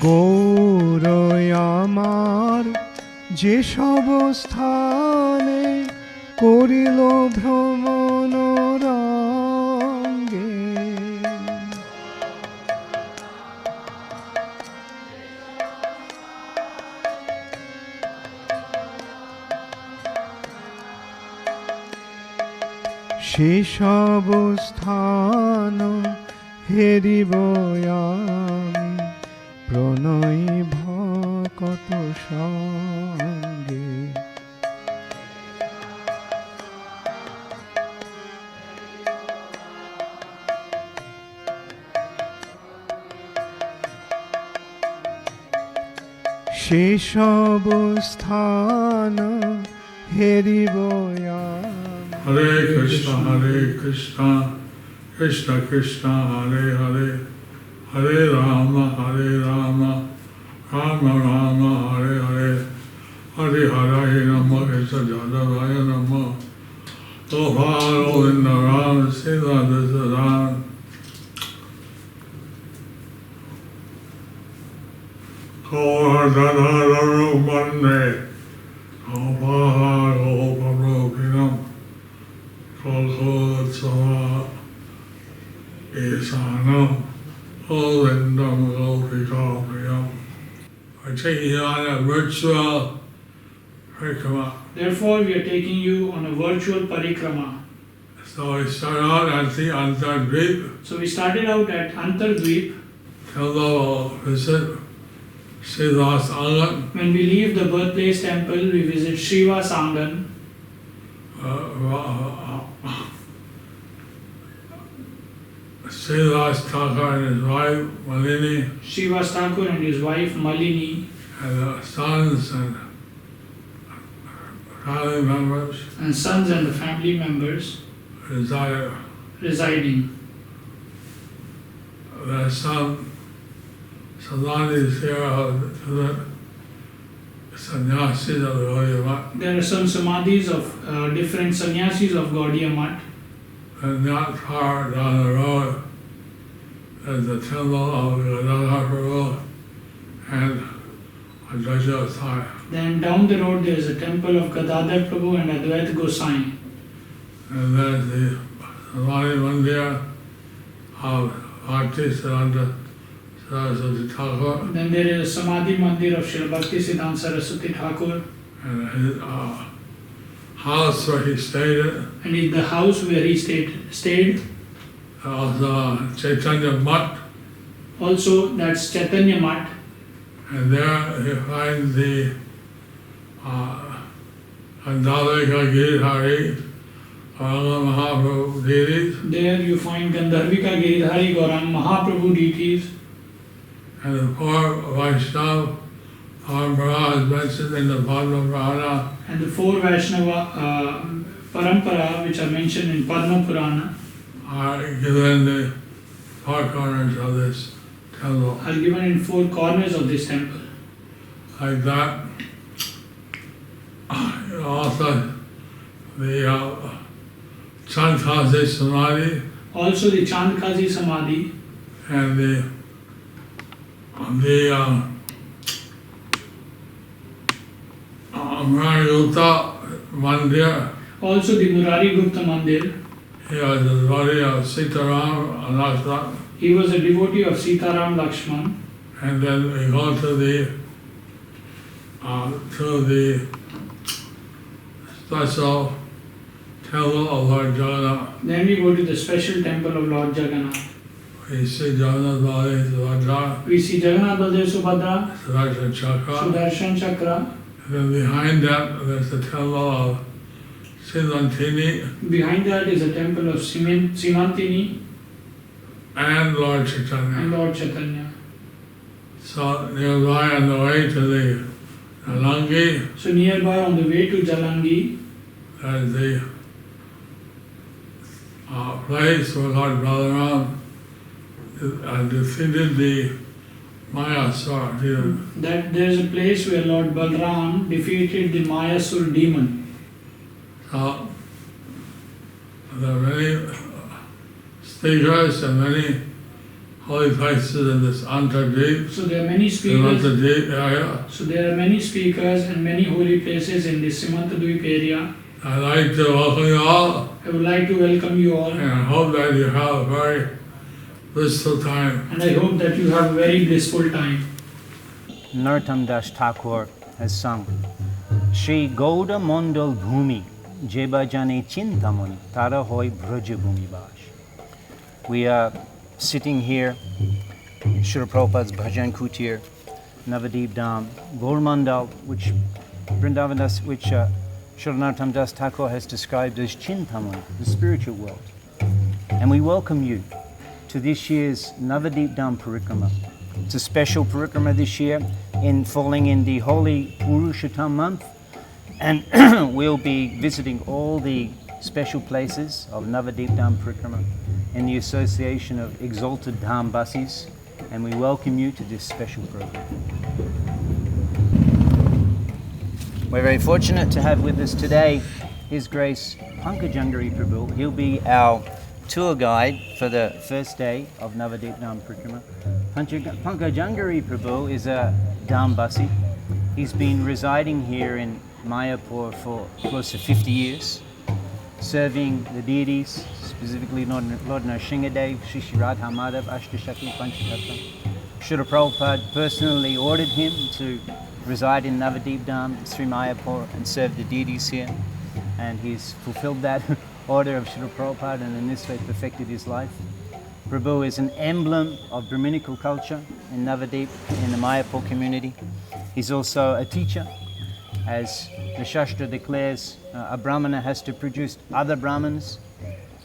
গৌরয় আমার যে সব স্থানে করিল ভ্রমণ রঙ্গে, সে সব স্থান হেরিব আমি প্রণয় ভকত সঙ্গে। সে সব স্থান হেরিব আমি। Hare Krishna, Krishna Krishna, Hare Hare, Hare Rama, Rama Rama, Hare Hare, Hare Hare Rama, Krishna Jadavaya Rama, Topalo in the Ram, Sila Desadan. Gaura Katha Mande, Abode, Parikrama I take you on a virtual parikrama. Therefore, we are taking you on a virtual parikrama. So we start out at the Antardwip. So we started out at Antardwip. Hello, visit Sri Caitanya. When we leave the birthplace temple, we visit Shiva Sangan. Sri Thakur and his wife Malini, Shiva Thakur and his wife Malini, and the sons and family members and sons and the family members residing. There are some samadhis here of the sannyasis of the Gaudiya Math. There are some samadhis of different sannyasis of Gaudiya Math. And not far down the road, there's the temple of Gaura Katha and Adhivas. Then down the road there is a temple of Gadadhar Prabhu and Advaita Gosai. And there's the Samadhi Mandir of Bhakti Siddhanta Saraswati Thakur. Then there is a Samadhi Mandir of Sri Bhakti Siddhanta Saraswati Thakur. And his house where he stayed. And in the house where he stayed. Also Chaitanya Mat. Also that's Chaitanya Mat. And there you find the Gandharvika Giridhari, Gauranga Mahaprabhu deities. There you find Gandharvika Giridhari, Gauranga Mahaprabhu deities. And the four Vaishnava Parampara is mentioned in the Padma Purana. And the four Vaishnava Parampara which are mentioned in Padma Purana are given the four corners of this temple. Are given in four corners of this temple. Like that. Also the Chandkazi Samadhi. Also the Chandkazi Samadhi. And the Murari Gupta Mandir. Also the Murari Gupta Mandir. He was a devotee of Sitaram and Lakshman. He was a devotee of Sitaram Lakshman. And then we go to the special temple of Lord Jagannath. Then we go to the special temple of Lord Jagannath. We see Jagannath Baladev Subhadra. We see Jagannath Baladev Subhadra. Sudarshan Chakra. Sudarshan Chakra. And then behind that there's the temple of Simantini. Behind that is a temple of Simantini. And Lord Chaitanya. And Lord Chaitanya. So nearby on the way to the Jalangi. So nearby on the way to Jalangi. There's the place where Lord Balaram defeated the Mayasur demon. That there is a place where Lord Balaram defeated the Mayasur demon. So there are many speakers and many holy places in this Antardwip, So there are many speakers. Simantadwip area. So there are many speakers and many holy places in the Simantadwip area. I'd like to welcome you all, I would like to welcome you all, and I hope that you have a very blissful time. and I hope that you have a very blissful time. Narottam Das Thakur has sung Shri Gaura Mondal Bhumi Jeba Jane Chintamani Tara Hoy Braja Bhumi Bash. We are sitting here in Srila Prabhupada's Bhajan Kutir, Navadvip Dham, Gaurmandal, which Vrindavan, which Srila Narottam Das Thakur has described as Chintamani, the spiritual world. And we welcome you to this year's Navadvip Dham Parikrama. It's a special parikrama this year, falling in the holy Purusottama month, and we'll be visiting all the special places of Navadvip Dham Parikrama in the association of exalted Dham Basis, and we welcome you to this special program. We're very fortunate to have with us today His Grace Pankajanghri Prabhu. He'll be our tour guide for the first day of Navadvip Dham Parikrama. Pankajanghri Prabhu is a Dhambasi. He's been residing here in Mayapur for close to 50 years, serving the deities, specifically Lord Nrsimhadev, Sri Radha Madhav, Ashtashakti Panchatattva. Srila Prabhupada personally ordered him to reside in Navadvip Dham, Sri Mayapur, and serve the deities here. And he's fulfilled that order of Srila Prabhupada, and in this way perfected his life. Prabhu is an emblem of Brahminical culture in Navadvip, in the Mayapur community. He's also a teacher. As the Shastra declares, a Brahmana has to produce other Brahmins,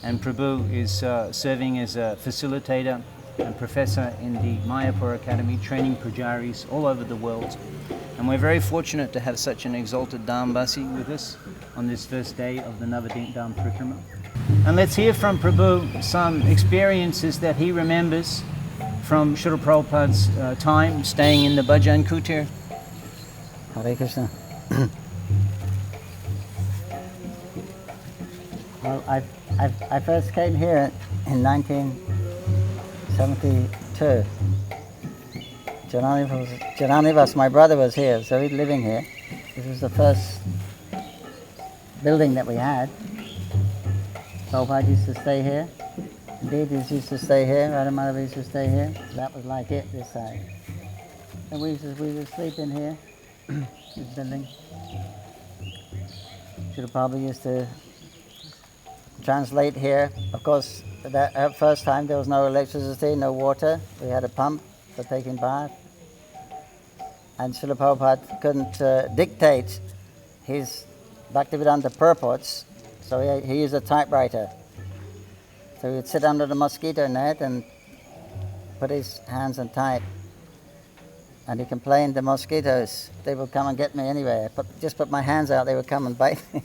and Prabhu is serving as a facilitator and professor in the Mayapur Academy, training pujaris all over the world. And we're very fortunate to have such an exalted Dhambasi with us on this first day of the Navadvip Dham Parikrama. And let's hear from Prabhu some experiences that he remembers from Srila Prabhupada's time staying in the Bhajan Kutir. Hare Krishna. Well, I first came here in 1972. Jananivas, my brother, was here, so he's living here. This was the first building that we had. Prabhupada used to stay here. Deities used to stay here. Radha Madhava used to stay here. That was like it, this side. And we would sleep in here, this building. Srila Prabhupada used to translate here. Of course, at first time there was no electricity, no water. We had a pump for taking bath. And Srila Prabhupada couldn't dictate his Bhaktivedanta purports, so he used a typewriter. So he would sit under the mosquito net and put his hands and type. And he complained, the mosquitoes, they would come and get me anyway. Just put my hands out, they would come and bite me.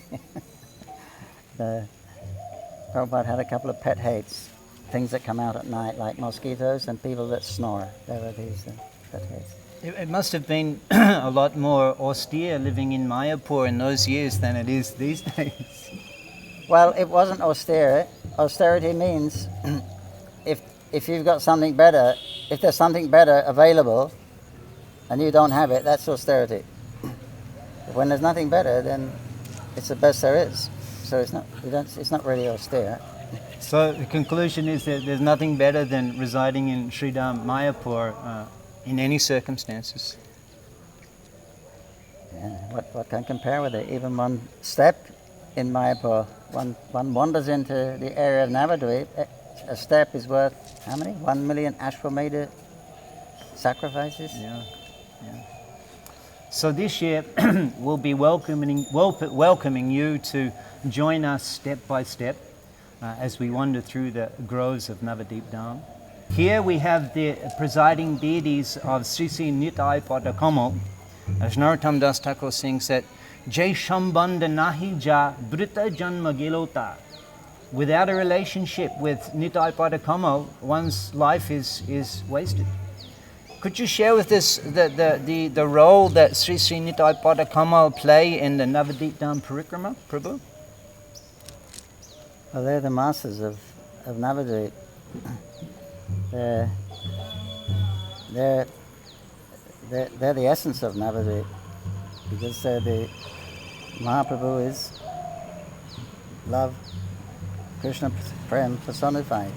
Prabhupada had a couple of pet hates, things that come out at night, like mosquitoes and people that snore. They were these pet hates. It must have been a lot more austere living in Mayapur in those years than it is these days. Well, it wasn't austere. Austerity means if you've got something better, if there's something better available and you don't have it, that's austerity. When there's nothing better, then it's the best there is. So it's not really austere. So the conclusion is that there's nothing better than residing in Sridham Mayapur in any circumstances. Yeah, what can compare with it? Even one step in Mayapur, one wanders into the area of Navadvip, a step is worth how many? 1 million Ashwamedha sacrifices? Yeah. So this year we'll be welcoming you to join us step by step as we wander through the groves of Navadvip Dham. Here we have the presiding deities of Sri Nitai Padakamal. As Narottam Das Thakur sings that, Jai Shambanda Nahi Ja Brita Janma Gilota. Without a relationship with Nitai Padakamal, one's life is wasted. Could you share with us the role that Sri Nitai Padakamal play in the Navadvip Dham Parikrama, Prabhu? Well, they're the masters of Navadvip. they're the essence of Navadvip, because the Mahaprabhu is love, Krishna Prem personified,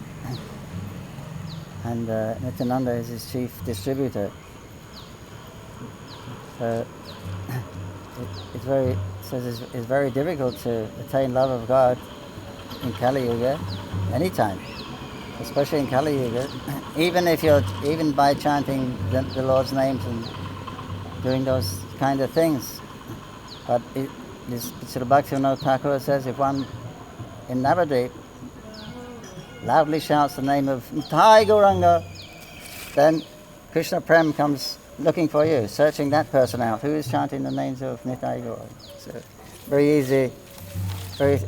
and Nityananda is his chief distributor. So it's very difficult to attain love of God in Kali Yuga, anytime, especially in Kali Yuga. Even by chanting the Lord's names and doing those kind of things. But Sri Bhaktivinoda Thakur says, if one in Navadvip loudly shouts the name of Nitai Gauranga, then Krishna Prem comes looking for you, searching that person out who is chanting the names of Nitai Gauranga. So very easy, very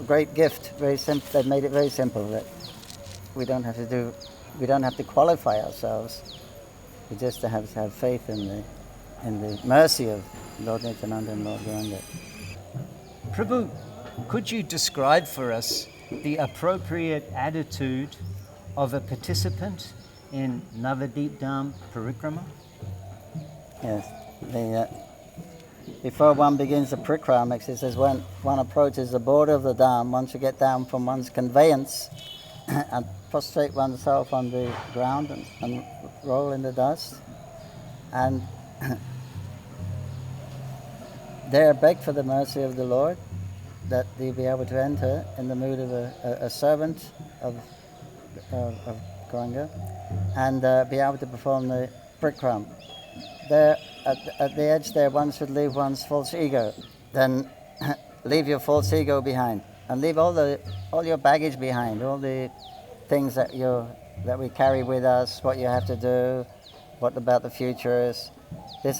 great gift. Very simple. They've made it very simple that we don't have to qualify ourselves. We just have to have faith in the mercy of Lord Nityananda and Lord Gauranga. Prabhu, could you describe for us the appropriate attitude of a participant in Navadvip Dham Parikrama? Yes. Before one begins the Parikrama, it says when one approaches the border of the Dham, one should get down from one's conveyance and prostrate oneself on the ground and roll in the dust, and there beg for the mercy of the Lord, that they be able to enter in the mood of a servant of Gauranga, and be able to perform the Parikrama. There, at the edge there, one should leave one's false ego. Then leave your false ego behind, and leave all your baggage behind, all the things that we carry with us, what you have to do, what about the future is. This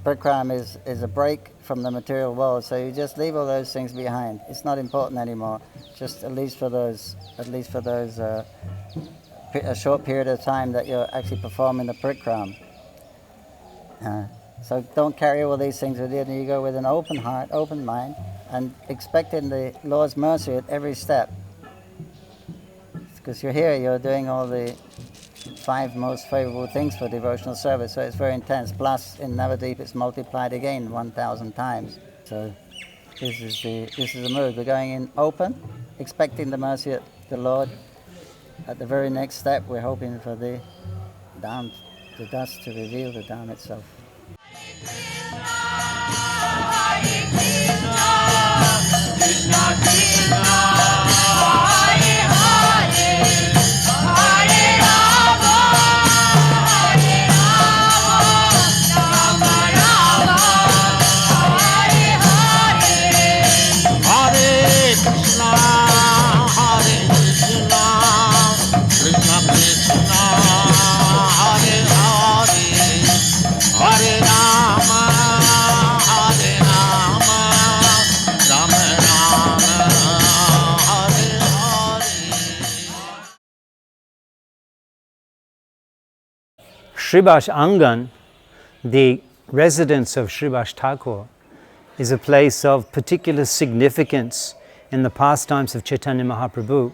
Parikrama is a break from the material world, so you just leave all those things behind. It's not important anymore. Just at least for those a short period of time that you're actually performing the Parikrama. So don't carry all these things with you. You go with an open heart, open mind, and expecting the Lord's mercy at every step. Because you're here, you're doing all the 5 most favorable things for devotional service, so it's very intense. Plus, in Navadvip, it's multiplied again 1,000 times. So this is the mood. We're going in open, expecting the mercy of the Lord. At the very next step, we're hoping for the dust to reveal the Dham itself. Shribas Angan, the residence of Shribas Thakur, is a place of particular significance in the pastimes of Chaitanya Mahaprabhu.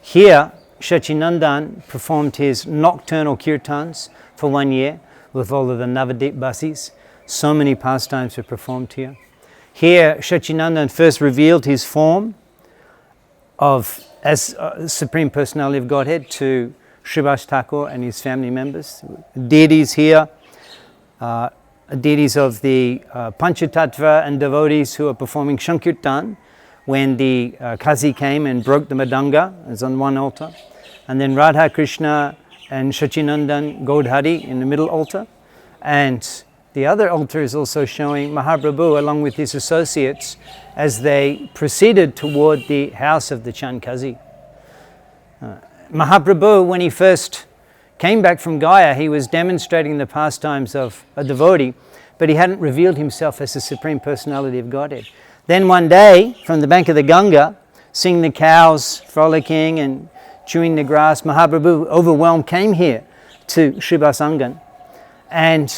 Here, Shachinandan performed his nocturnal kirtans for 1 year with all of the Navadvip Basis. So many pastimes were performed here. Here, Shachinandan first revealed his form as Supreme Personality of Godhead to Shribas Thakur and his family members. Deities here, deities of the Panchatattva and devotees who are performing Shankirtan when the Kazi came and broke the Madanga, is on one altar. And then Radha Krishna and Shachinandan Gaudhari in the middle altar. And the other altar is also showing Mahaprabhu along with his associates as they proceeded toward the house of the Chand Kazi. Mahaprabhu, when he first came back from Gaya, he was demonstrating the pastimes of a devotee, but he hadn't revealed himself as the Supreme Personality of Godhead. Then one day, from the bank of the Ganga, seeing the cows frolicking and chewing the grass, Mahaprabhu, overwhelmed, came here to Shribas Angan. And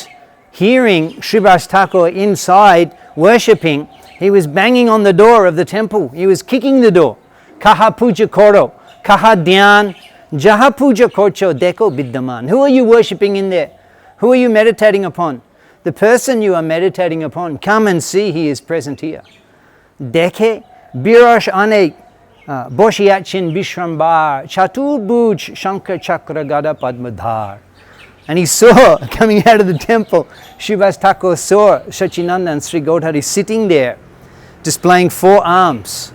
hearing Shribas Thakur inside worshipping, he was banging on the door of the temple. He was kicking the door. Kaha puja koro, Kaha dhyan, jaha puja korcho deko biddaman. Who are you worshipping in there? Who are you meditating upon? The person you are meditating upon, come and see he is present here. Dekhe birash anek boshiachin bishrambar chaturbuj shankar chakra gada padmadhar. And he saw, coming out of the temple, Srivas Thakur saw Sachinanda and Sri Gaudhari sitting there, displaying 4 arms.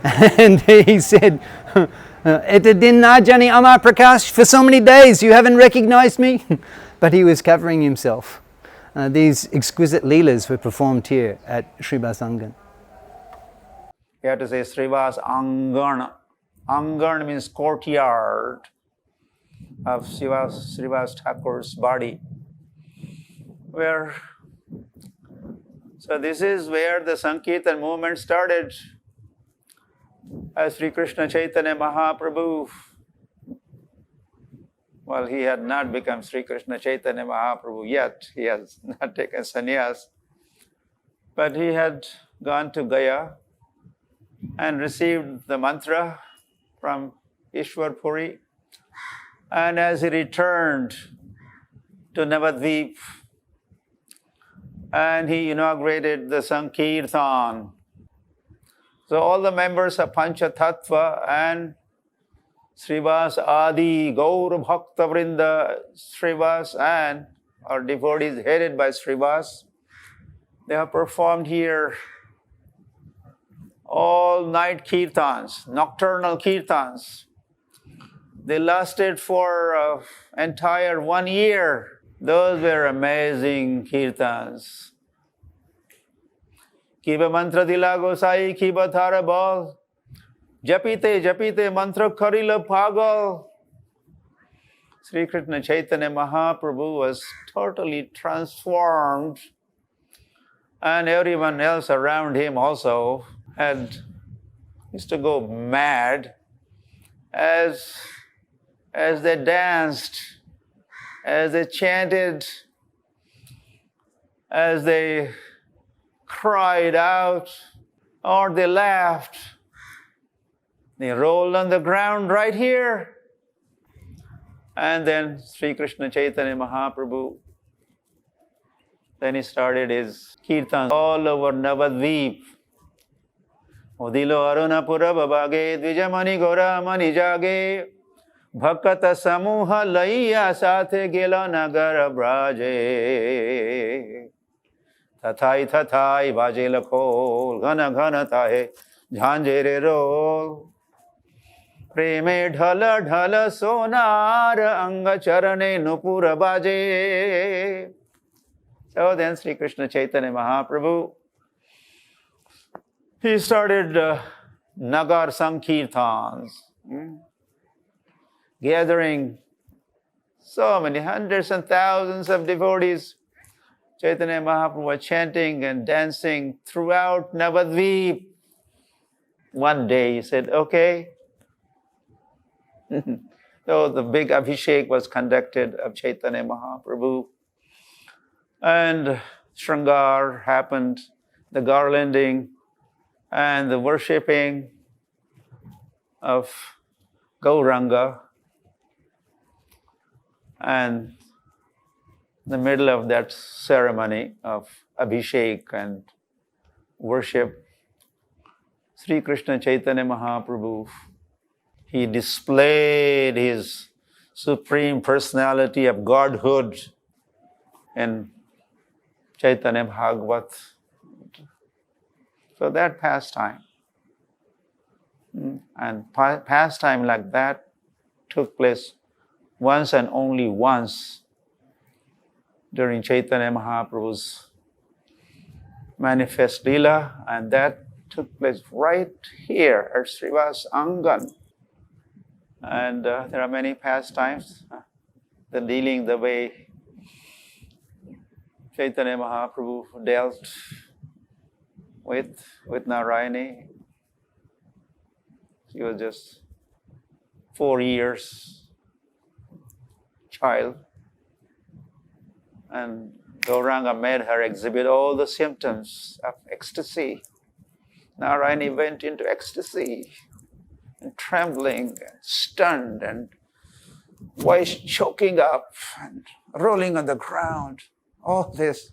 And he said, Eta din na jani amar prakash, for so many days you haven't recognized me? But he was covering himself. These exquisite leelas were performed here at Srivas Angan. You have to say Srivas Angan. Angan means courtyard of Srivas Thakur's body. So this is where the Sankirtan movement started. As Sri Krishna Chaitanya Mahaprabhu, well, he had not become Sri Krishna Chaitanya Mahaprabhu yet. He has not taken sannyas. But he had gone to Gaya and received the mantra from Ishwar Puri. And as he returned to Navadvip, and he inaugurated the Sankirtan. So all the members of Pancha Tattva and Srivas Adi, Gaura Bhakta Vrinda, Srivas and our devotees headed by Srivas, they have performed here all night kirtans, nocturnal kirtans. They lasted for entire 1 year. Those were amazing kirtans. Kiba mantra dila gosai, kiba thara bal. Japite, japite mantra karila pagal. Sri Krishna Chaitanya Mahaprabhu was totally transformed, and everyone else around him also used to go mad as they danced, as they chanted, as they cried out, or they laughed. They rolled on the ground right here. And then Sri Krishna Chaitanya Mahaprabhu, then he started his kirtans all over Navadvip. Odilo Arunapura Babage, Dvijamani Gora Mani Jage, Bhakata Samuha Laiya Sathe Gela Nagara Braje. Tathai Tathai Vaje Lakol, Ghana Ghana Tahe, Jhanjere Rol. Preme Dhala Dhala Sonar Anga Charane Nupura Baje. So then Sri Krishna Chaitanya Mahaprabhu, he started Nagar Sankirtans, gathering so many hundreds and thousands of devotees. Chaitanya Mahaprabhu was chanting and dancing throughout Navadvip. One day he said, okay. So the big Abhishek was conducted of Chaitanya Mahaprabhu. And Shringar happened, the garlanding and the worshipping of Gauranga. And in the middle of that ceremony of Abhishek and worship, Sri Krishna Chaitanya Mahaprabhu, he displayed his supreme personality of Godhood in Chaitanya Bhagavat. So that pastime. And pastime like that took place once and only once during Chaitanya Mahaprabhu's manifest Leela, and that took place right here at Srivas Angan. And there are many pastimes, the dealing the way Chaitanya Mahaprabhu dealt with Narayani. She was just 4 years child, and Gauranga made her exhibit all the symptoms of ecstasy. Narayani went into ecstasy. and trembling, and stunned, and voice choking up, and rolling on the ground. All this,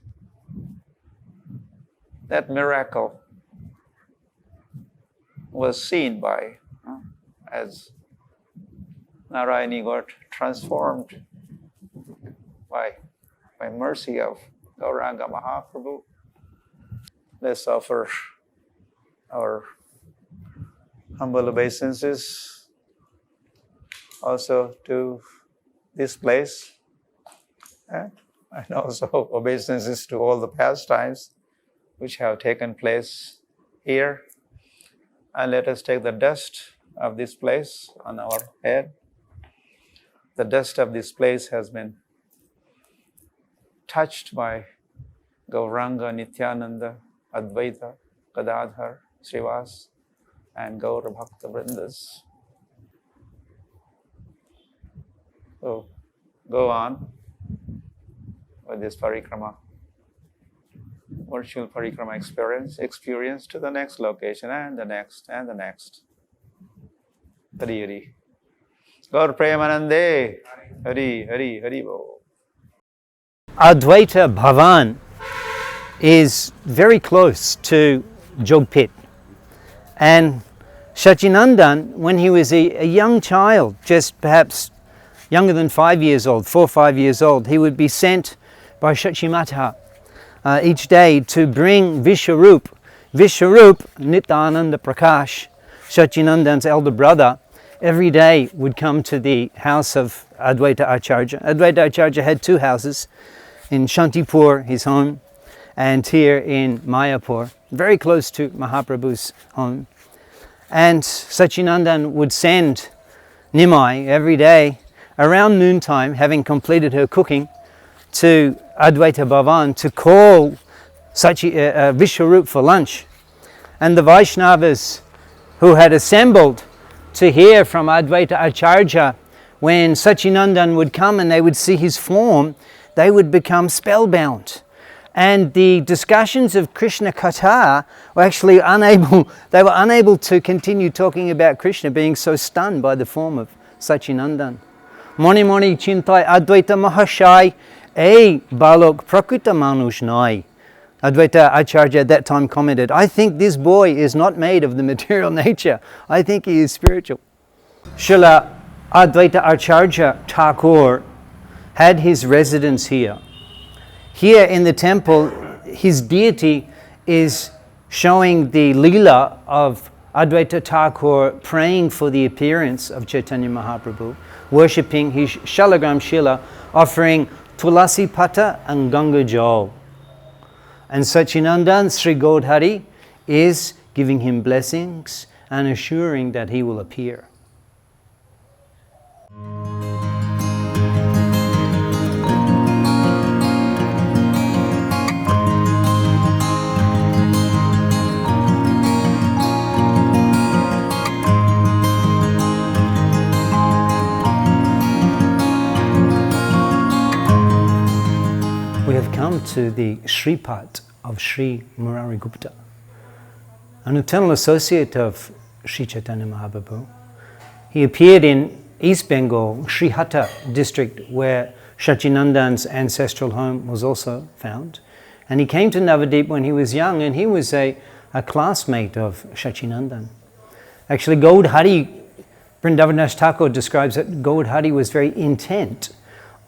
that miracle was seen by, as Narayani got transformed by mercy of Gauranga Mahaprabhu. Let's offer our humble obeisances also to this place, and also obeisances to all the pastimes which have taken place here. And let us take the dust of this place on our head. The dust of this place has been touched by Gauranga, Nityananda, Advaita, Gadadhar, Srivas, and Gaura Bhakta Vrindas. So go on with this parikrama, virtual parikrama experience to the next location and the next and the next. Hari Hari. Gaur Premanande. Hari Hari Hari Bo. Advaita Bhavan is very close to Yogapith. And Sachinandan, when he was a young child, just perhaps younger than 5 years old, 4 or 5 years old, he would be sent by Shachimata each day to bring Vishwarup. Vishwarup, Nityananda Prakash, Sachinandan's elder brother, every day would come to the house of Advaita Acharya. Advaita Acharya had 2 houses, in Shantipur, his home, and here in Mayapur, very close to Mahaprabhu's home. And Sachinandan would send Nimai every day around noontime, having completed her cooking, to Advaita Bhavan to call Vishwarup for lunch. And the Vaishnavas who had assembled to hear from Advaita Acharya, when Sachinandan would come and they would see his form, they would become spellbound. And the discussions of Krishna Katha were actually unable to continue talking about Krishna, being so stunned by the form of Sachinandan. Moni Moni Chintai Advaita Mahashai A Balok Prakrita Manush Nai. Advaita Acharya at that time commented, I think this boy is not made of the material nature. I think he is spiritual. Srila Advaita Acharya Thakur had his residence here. Here in the temple, his deity is showing the Leela of Advaita Thakur praying for the appearance of Chaitanya Mahaprabhu, worshipping his Shalagram Shila, offering Tulasi Pata and Ganga Jal. And Sachinandan, Sri Gaudhari, is giving him blessings and assuring that he will appear. We have come to the Sripat of Sri Murari Gupta, an eternal associate of Sri Caitanya Mahaprabhu. He appeared in East Bengal, Srihata district, where Sachinandan's ancestral home was also found. And he came to Navadvip when he was young, and he was a classmate of Sachinandan. Actually, Gaudhari, Vrindavan Thakur describes that Gaudhari was very intent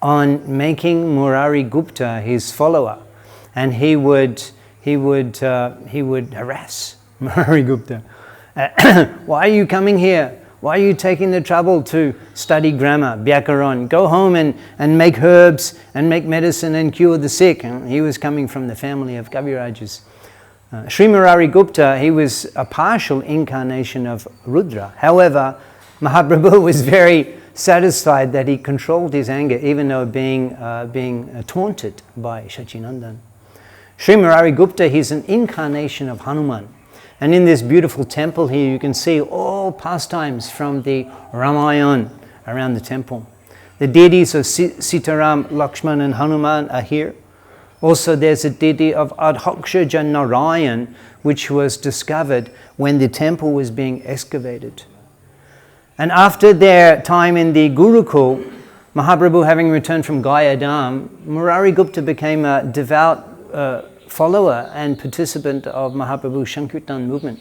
on making Murari Gupta his follower, and he would harass Murari Gupta. Why are you coming here? Why are you taking the trouble to study grammar, Vyakaran? Go home and make herbs and make medicine and cure the sick. And he was coming from the family of Kavirajas. Sri Murari Gupta, he was a partial incarnation of Rudra. However, Mahaprabhu was very satisfied that he controlled his anger, even though being taunted by Sachinandan. Sri Murari Gupta, he's an incarnation of Hanuman. And in this beautiful temple here, you can see all pastimes from the Ramayana around the temple. The deities of Sitaram, Lakshman and Hanuman are here. Also, there's a deity of Adhokshaj Narayan, which was discovered when the temple was being excavated. And after their time in the Gurukul, Mahaprabhu having returned from Gaya Dham, Murari Gupta became a devout follower and participant of Mahaprabhu's Sankirtan movement.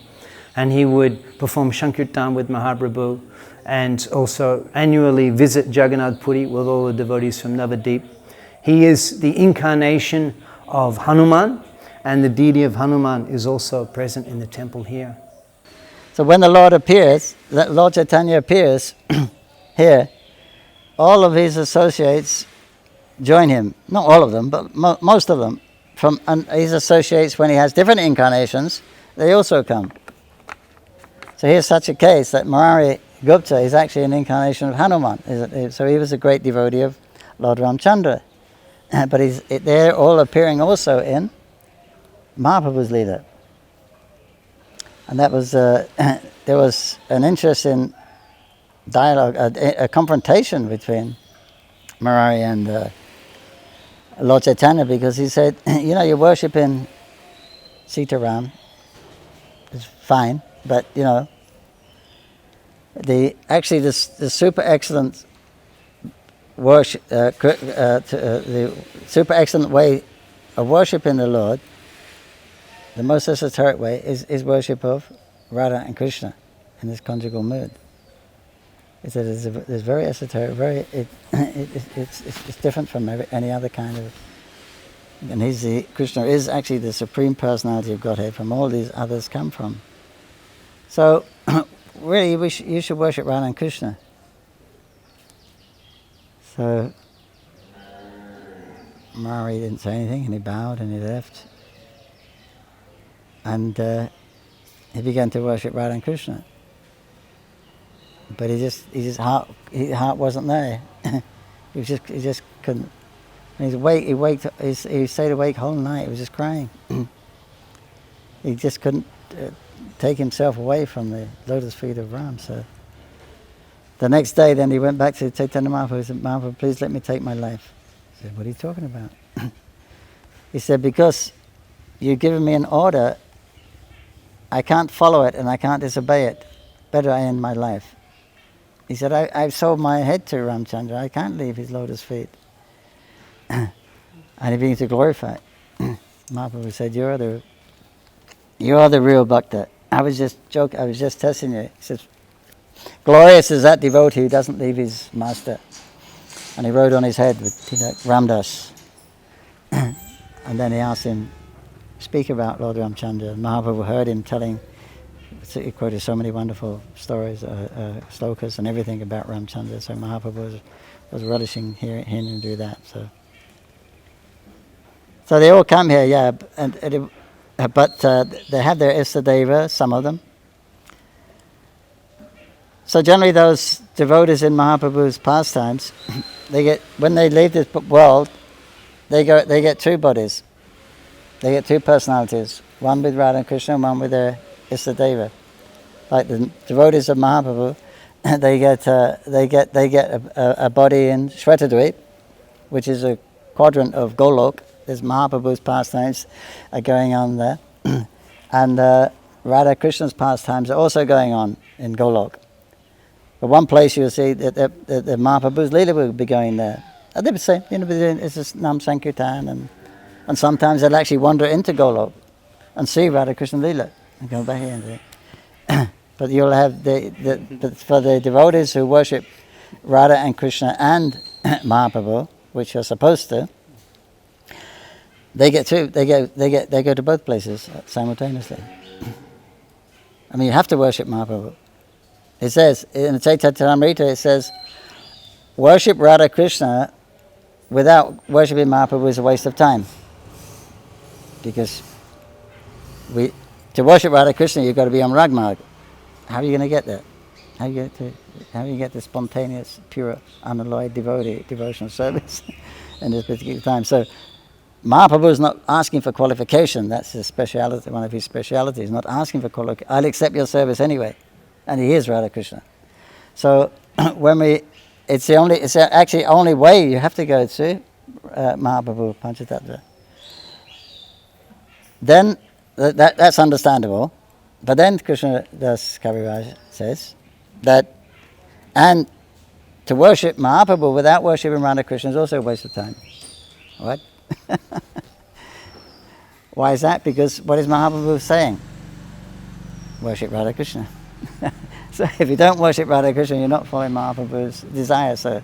And he would perform Sankirtan with Mahaprabhu and also annually visit Jagannath Puri with all the devotees from Navadvip. He is the incarnation of Hanuman, and the deity of Hanuman is also present in the temple here. So when the Lord appears, Lord Chaitanya appears here, all of his associates join him. Not all of them, but most of them. And his associates, when he has different incarnations, they also come. So here's such a case that Murari Gupta is actually an incarnation of Hanuman. So he was a great devotee of Lord Ramchandra. But they're all appearing also in Mahaprabhu's Leela. And that was, there was an interesting dialogue, a confrontation between Murari and Lord Chaitanya, because he said, you know, you're worshipping Sitaram, it's fine, but you know, the super excellent worship, the super excellent way of worshipping the Lord, the most esoteric way, is worship of Radha and Krishna in this conjugal mood. He said it's very esoteric, it's different from any other kind of. And Krishna is actually the supreme personality of Godhead from all these others come from. So really, you should worship Radha and Krishna. So Murari didn't say anything, and he bowed and he left. And he began to worship Radha and Krishna. But his heart wasn't there. he just couldn't. And he stayed awake whole night. He was just crying. He just couldn't take himself away from the lotus feet of Ram. So the next day, then he went back to Chaitanya Mahaprabhu. He said, "Mahaprabhu, please let me take my life." He said, "What are you talking about?" He said, "Because you've given me an order, I can't follow it and I can't disobey it. Better I end my life." He said, I've sold my head to Ramchandra. I can't leave his lotus feet. And he began to glorify. Mahaprabhu said, you are the real bhakta. I was just joking. I was just testing you. He says, glorious is that devotee who doesn't leave his master. And he rode on his head with Ramdas. And then he asked him, speak about Lord Ramchandra. Mahaprabhu heard him telling, he quoted so many wonderful stories, slokas and everything about Ramchandra. So Mahaprabhu was relishing hearing him do that. So they all come here, yeah, but they have their Istadeva, some of them. So generally those devotees in Mahaprabhu's pastimes, when they leave this world, they get two bodies. They get two personalities, one with Radha and Krishna and one with their Istadeva. Like the devotees of Mahaprabhu, they get a body in Shvetadvip, which is a quadrant of Golok. There's Mahaprabhu's pastimes are going on there, and Radha Krishna's pastimes are also going on in Golok. But one place you'll see that the Mahaprabhu's Leela will be going there. They would say, it's just Nam Sankirtan, and sometimes they'll actually wander into Golok and see Radha Krishna Leela and go back here and do it. But you'll have for the devotees who worship Radha and Krishna and Mahaprabhu, which you're supposed to, they get two. They go to both places simultaneously. I mean, you have to worship Mahaprabhu. It says in the Chaitanya, it says, worship Radha Krishna without worshiping Mahaprabhu is a waste of time. Because to worship Radha Krishna, you've got to be on Ragmarg. How are you going to get there? How do you get the spontaneous, pure, unalloyed devotional service in this particular time? So Mahaprabhu is not asking for qualification. That's his speciality. One of his specialities. Not asking for qualification. I'll accept your service anyway, and he is Radha Krishna. So it's actually only way you have to go to Mahaprabhu Panchatattva. Then that's understandable. But then Krishna Das Kaviraj says that And to worship Mahaprabhu without worshipping Radha Krishna is also a waste of time. What? Why is that? Because what is Mahaprabhu saying? Worship Radha Krishna. So if you don't worship Radha Krishna, you're not following Mahaprabhu's desire. So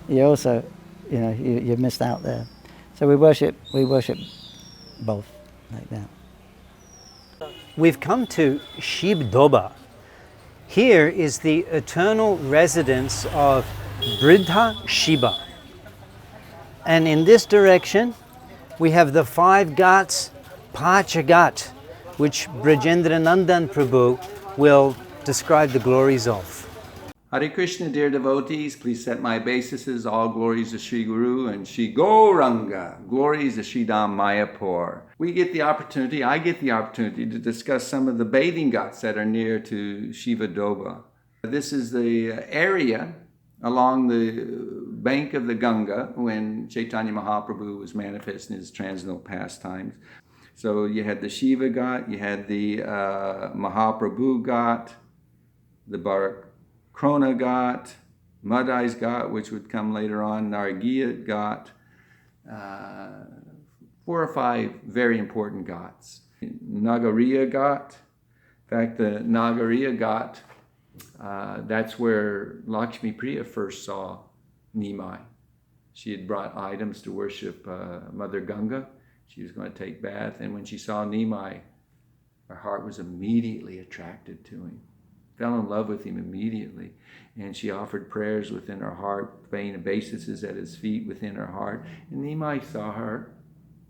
you also, you missed out there. So we worship both like that. We've come to Shib Doba. Here is the eternal residence of Briddha Shiva. And in this direction, we have the 5 ghats, Pachagat, which Brajendra Nandan Prabhu will describe the glories of. Hare Krishna, dear devotees, please set my obeisances, all glories to Sri Guru and Sri Gauranga, glories to Sri Dham Mayapur. I get the opportunity to discuss some of the bathing ghats that are near to Shiva Doba. This is the area along the bank of the Ganga when Chaitanya Mahaprabhu was manifest in his transcendental pastimes. So you had the Shiva Ghat, you had the Mahaprabhu Ghat, the Parikrama Ghat, Madai's Ghat, which would come later on, Nargiyat Ghat, 4 or 5 very important ghats. Nagariya Ghat, in fact, the Nagariya Ghat, that's where Lakshmi Priya first saw Nimai. She had brought items to worship Mother Ganga. She was going to take bath, and when she saw Nimai, her heart was immediately attracted to him. Fell in love with him immediately. And she offered prayers within her heart, paying obeisances at his feet within her heart. And Nimai saw her,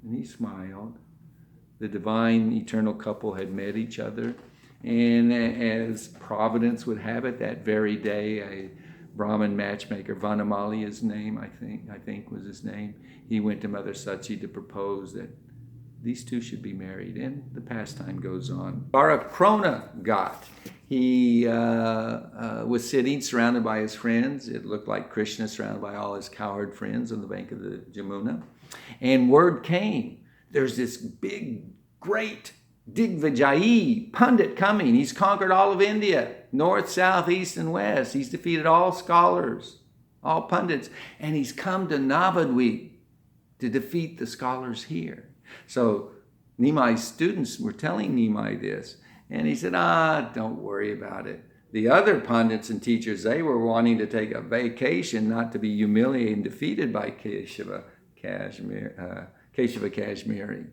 and he smiled. The divine eternal couple had met each other. And as Providence would have it, that very day, a Brahmin matchmaker, Vanamali, his name, I think was his name, he went to Mother Sachi to propose that these two should be married, and the pastime goes on. Parikrama Ghat. He was sitting surrounded by his friends. It looked like Krishna surrounded by all his cowherd friends on the bank of the Jamuna. And word came, there's this big, great Digvijayi Pandit coming. He's conquered all of India, north, south, east, and west. He's defeated all scholars, all pundits, and he's come to Navadvip to defeat the scholars here. So Nimai's students were telling Nimai this, and he said, don't worry about it. The other pundits and teachers, they were wanting to take a vacation, not to be humiliated and defeated by Keshava Kashmiri.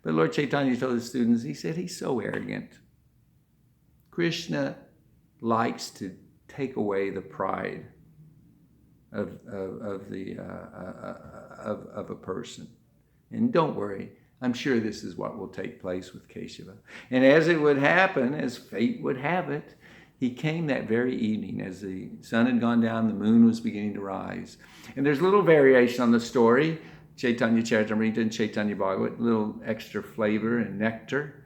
But Lord Chaitanya told his students, he said, he's so arrogant. Krishna likes to take away the pride of a person. And don't worry, I'm sure this is what will take place with Keshava. And as it would happen, as fate would have it, he came that very evening as the sun had gone down, the moon was beginning to rise. And there's a little variation on the story, Chaitanya Charitamrita and Chaitanya Bhagavat, a little extra flavor and nectar.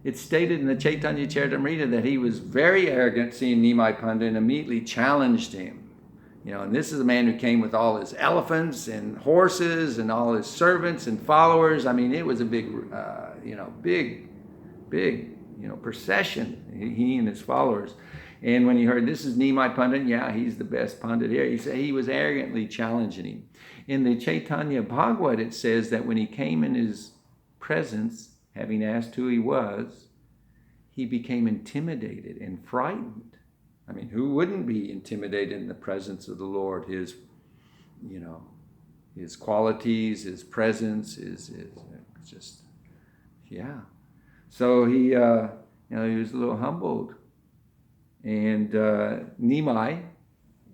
It's stated in the Chaitanya Charitamrita that he was very arrogant seeing Nimai Pandit and immediately challenged him. And this is a man who came with all his elephants and horses and all his servants and followers. I mean, it was a big, big procession, he and his followers. And when he heard this is Nimai Pandit, yeah, he's the best Pandit here. He said he was arrogantly challenging him. In the Chaitanya Bhagavat, it says that when he came in his presence, having asked who he was, he became intimidated and frightened. I mean, who wouldn't be intimidated in the presence of the Lord? His qualities, his presence, is just, yeah. So he, he was a little humbled. And Nimai,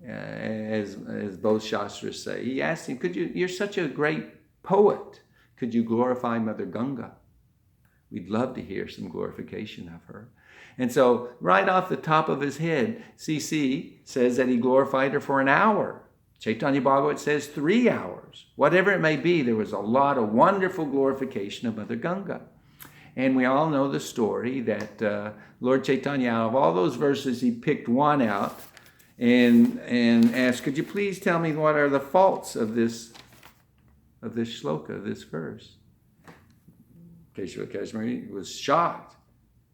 as both Shastras say, he asked him, you're such a great poet, could you glorify Mother Ganga? We'd love to hear some glorification of her. And so right off the top of his head, CC says that he glorified her for an hour. Chaitanya Bhagavat says 3 hours. Whatever it may be, there was a lot of wonderful glorification of Mother Ganga. And we all know the story that Lord Chaitanya, out of all those verses, he picked one out and asked, could you please tell me what are the faults of this shloka, this verse? Keshava Kashmiri was shocked.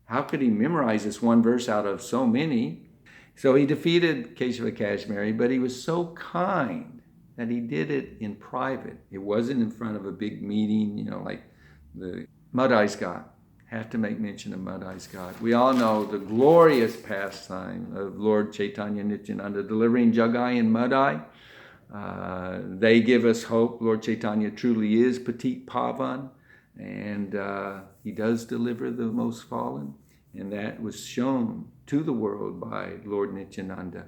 How could he memorize this one verse out of so many? So he defeated Keshava Kashmiri, but he was so kind that he did it in private. It wasn't in front of a big meeting, like the Madai Scott. Have to make mention of Madai Scott. We all know the glorious pastime of Lord Chaitanya Nityananda delivering Jagai and Madai. They give us hope. Lord Chaitanya truly is Petit Pavan, and he does deliver the most fallen, and that was shown to the world by Lord Nityananda.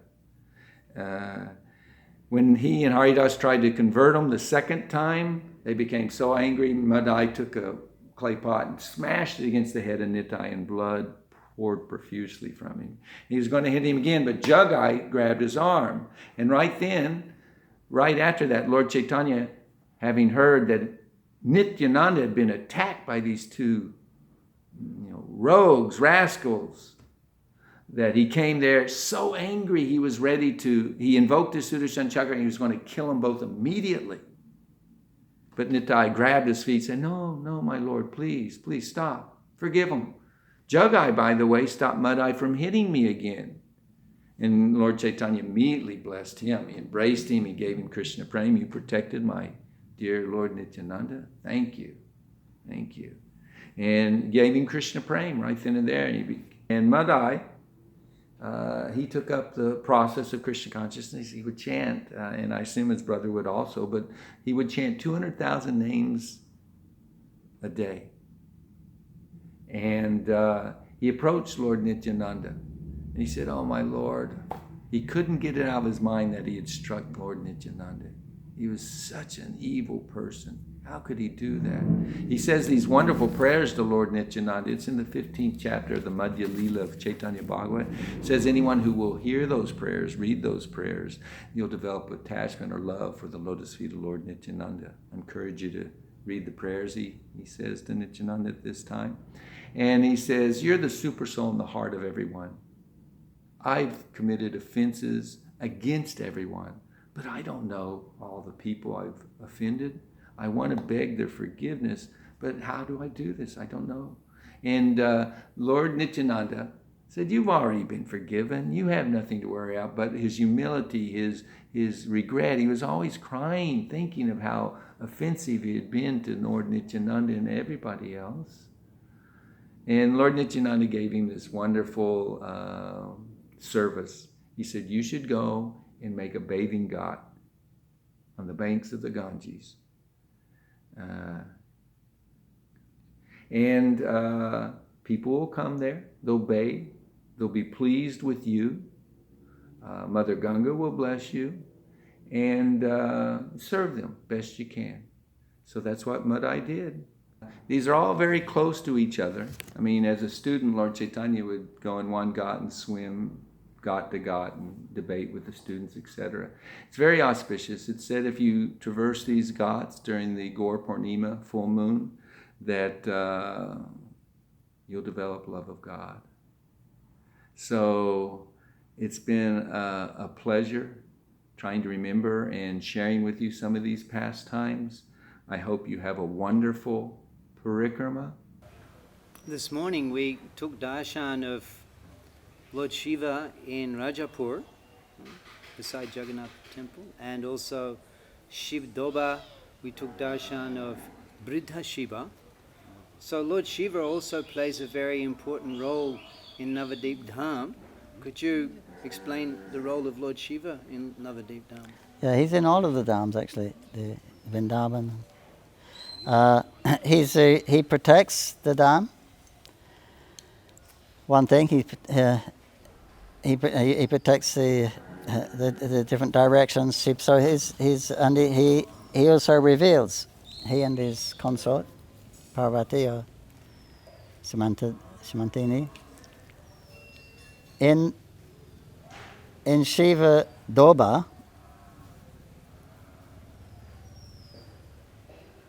When he and Haridas tried to convert him the second time, they became so angry, Madai took a clay pot and smashed it against the head of Nitai, and blood poured profusely from him. He was going to hit him again, but Jagai grabbed his arm. And right after that, Lord Chaitanya, having heard that Nityananda had been attacked by these two rogues, rascals, that he came there so angry he was ready to, he invoked his Sudarshan Chakra and he was going to kill them both immediately. But Nitai grabbed his feet and said, no, my lord, please stop. Forgive him. Jagai, by the way, stopped Madai from hitting me again. And Lord Chaitanya immediately blessed him. He embraced him. He gave him Krishna Prem. You protected my dear Lord Nityananda. Thank you. And gave him Krishna Prem right then and there. And Madai, he took up the process of Krishna consciousness. He would chant, and I assume his brother would also, but he would chant 200,000 names a day. And he approached Lord Nityananda, and he said, "Oh, my Lord." He couldn't get it out of his mind that he had struck Lord Nityananda. He was such an evil person. How could he do that? He says these wonderful prayers to Lord Nityananda. It's in the 15th chapter of the Madhya Leela of Chaitanya Bhagavat. It says anyone who will hear those prayers, read those prayers, you'll develop attachment or love for the lotus feet of Lord Nityananda. I encourage you to read the prayers he says to Nityananda at this time. And he says, you're the super soul in the heart of everyone. I've committed offenses against everyone, but I don't know all the people I've offended. I want to beg their forgiveness, but how do I do this? I don't know. And Lord Nityananda said, you've already been forgiven. You have nothing to worry about. But his humility, his regret, he was always crying, thinking of how offensive he had been to Lord Nityananda and everybody else. And Lord Nityananda gave him this wonderful service. He said, you should go and make a bathing ghat on the banks of the Ganges. And people will come there, they'll bathe, they'll be pleased with you. Mother Ganga will bless you, and serve them best you can. So that's what Madai did. These are all very close to each other. I mean, as a student, Lord Chaitanya would go in one ghat and swim ghat to ghat and debate with the students, etc. It's very auspicious. It's said if you traverse these ghats during the Gaur Purnima, full moon, that you'll develop love of God. So it's been a pleasure trying to remember and sharing with you some of these pastimes. I hope you have a wonderful parikrama. This morning we took darshan of Lord Shiva in Rajapur, beside Jagannath Temple, and also Shiv Doba, we took darshan of Briddha Shiva. So Lord Shiva also plays a very important role in Navadvip Dham. Could you explain the role of Lord Shiva in Navadvip Dham? Yeah, he's in all of the dhams actually, the Vrindavan. He protects the dham. One thing, he protects the different directions. So he also reveals. He and his consort, Parvati or Simantini, in Shiva Doba,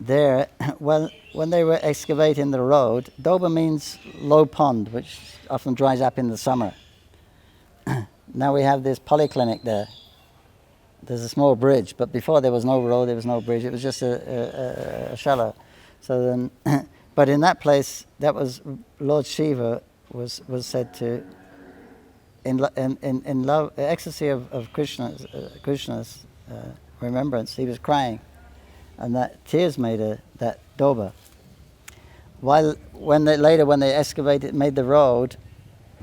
there, when they were excavating the road, Doba means low pond, which often dries up in the summer. Now we have this polyclinic there. There's a small bridge, but before there was no road, there was no bridge. It was just a shallow. So then, but in that place, that was Lord Shiva was said to in love, ecstasy of Krishna's remembrance, he was crying, and that tears made that doba. When they excavated, made the road,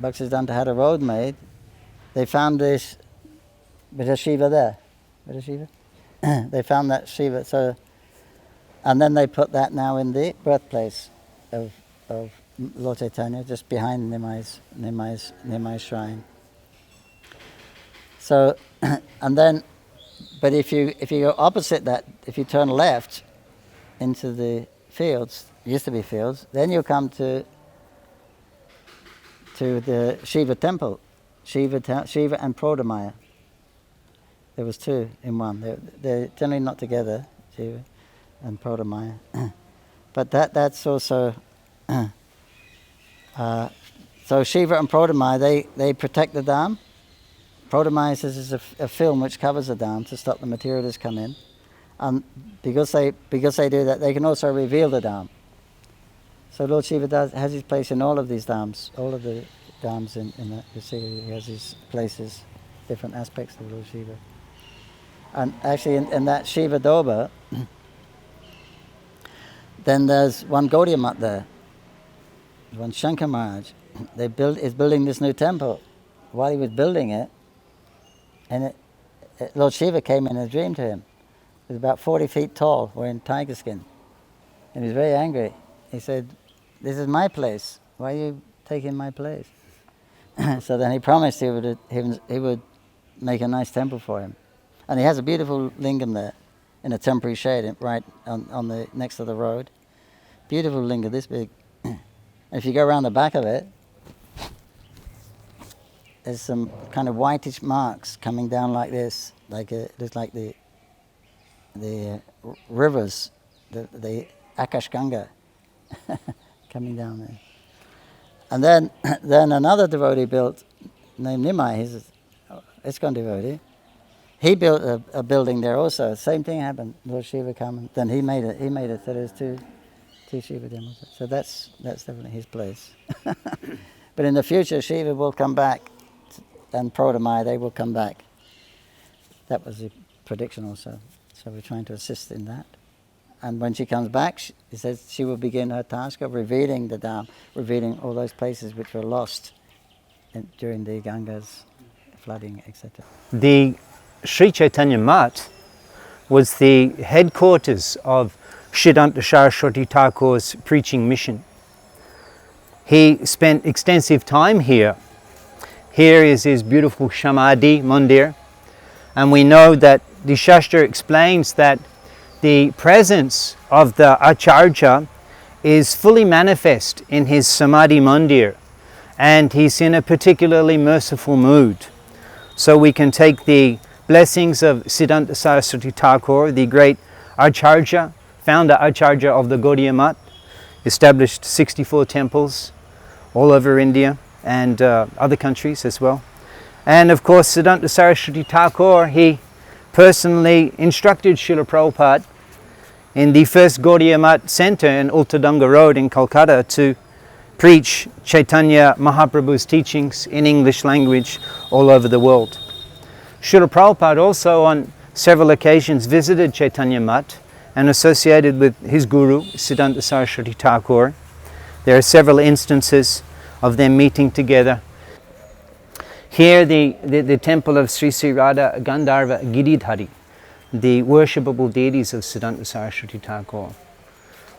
Bhaktisiddhanta had a road made. They found this bit of Shiva there. Bit of Shiva. They found that Shiva. So, and then they put that now in the birthplace of Lord Chaitanya, just behind Nimai's shrine. So, and then, but if you go opposite that, if you turn left into the fields, used to be fields, then you come to the Shiva temple, Shiva and Prodamaya. There was two in one. They're generally not together, Shiva and Prodamaya. But that's also so Shiva and Prodamaya, they protect the dam. Prodamaya is a film which covers the dam to stop the materialists come in, and because they do that, they can also reveal the dam. So Lord Shiva has his place in all of these dams, all of the dams in that. You see, he has his places, different aspects of Lord Shiva. And actually, in that Shiva Doba, then there's one Gaudiya Math there, one Shankar Maharaj. Is building this new temple. While he was building it, and Lord Shiva came in a dream to him. He was about 40 feet tall, wearing tiger skin, and he was very angry. He said, "This is my place. Why are you taking my place?" So then he promised he would make a nice temple for him, and he has a beautiful lingam there, in a temporary shade, right on the next to the road. Beautiful lingam, this big. If you go around the back of it, there's some kind of whitish marks coming down like this, it's like the rivers, the Akashganga coming down there. And then another devotee built, named Nimai, he's an ISKCON devotee. He built a building there also. Same thing happened. Lord Shiva come, and then he made it. So there's two Shiva temples. So that's definitely his place. But in the future, Shiva will come back, and Prodamaya, they will come back. That was the prediction also. So we're trying to assist in that. And when she comes back, he says she will begin her task of revealing the dam, revealing all those places which were lost during the Ganga's flooding, etc. The Sri Caitanya Math was the headquarters of Siddhanta Saraswati Thakur's preaching mission. He spent extensive time here. Here is his beautiful Samadhi Mandir, and we know that the Shastra explains that the presence of the Acharya is fully manifest in his Samadhi Mandir, and he's in a particularly merciful mood. So we can take the blessings of Siddhanta Saraswati Thakur, the great Acharya, founder Acharya of the Gaudiya Math, established 64 temples all over India and other countries as well. And of course, Siddhanta Saraswati Thakur, he personally instructed Srila Prabhupada in the first Gaudiya Math Center in Ultadanga Road in Calcutta to preach Chaitanya Mahaprabhu's teachings in English language all over the world. Srila Prabhupada also on several occasions visited Chaitanya Math and associated with his guru, Siddhanta Saraswati Thakur. There are several instances of them meeting together. Here the temple of Sri Sri Radha Gandharva Giridhari, the worshipable deities of Siddhanta Saraswati Thakur.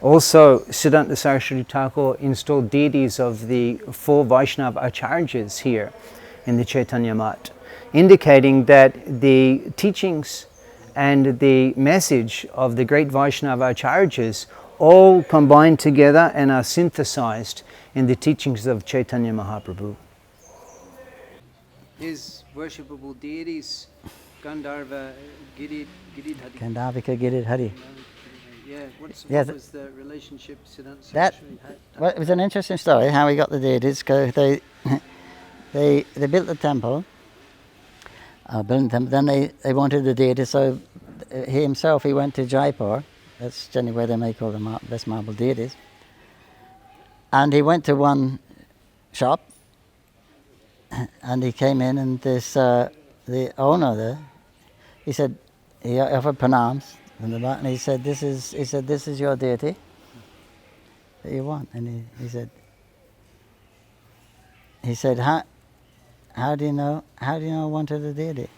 Also, Siddhanta Saraswati Thakur installed deities of the 4 Vaishnava Acharyas here in the Chaitanya Math, indicating that the teachings and the message of the great Vaishnava Acharyas all combine together and are synthesized in the teachings of Chaitanya Mahaprabhu. His worshipable deities, Gandharva Giridhari. Gandharvika Giridhari. Yeah, what was the relationship Siddhanta Saraswati had? Well, it was an interesting story how he got the deities, because they built the temple. Then they wanted the deity, so he himself, he went to Jaipur. That's generally where they make all the best marble deities. And he went to one shop and he came in, and this the owner there, he said, he offered pranams, and he said, this is your deity that you want. And he said, how do you know I wanted a deity?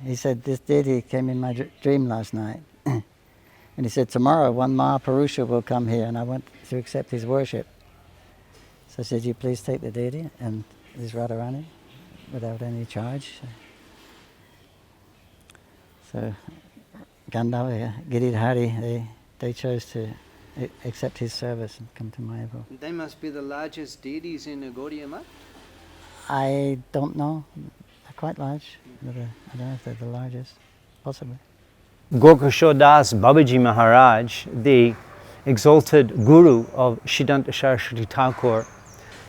He said, this deity came in my dream last night. And he said, tomorrow one Mahapurusha will come here and I want to accept his worship. So I said, you please take the deity and this Radharani without any charge. So Gandhava, Giridhari, they chose to accept his service and come to Mayapur. They must be the largest deities in Gaudiya Math? I don't know. They're quite large. I don't know if they're the largest. Possibly. Gauranga Babaji Maharaj, the exalted guru of Siddhanta Saraswati Thakur,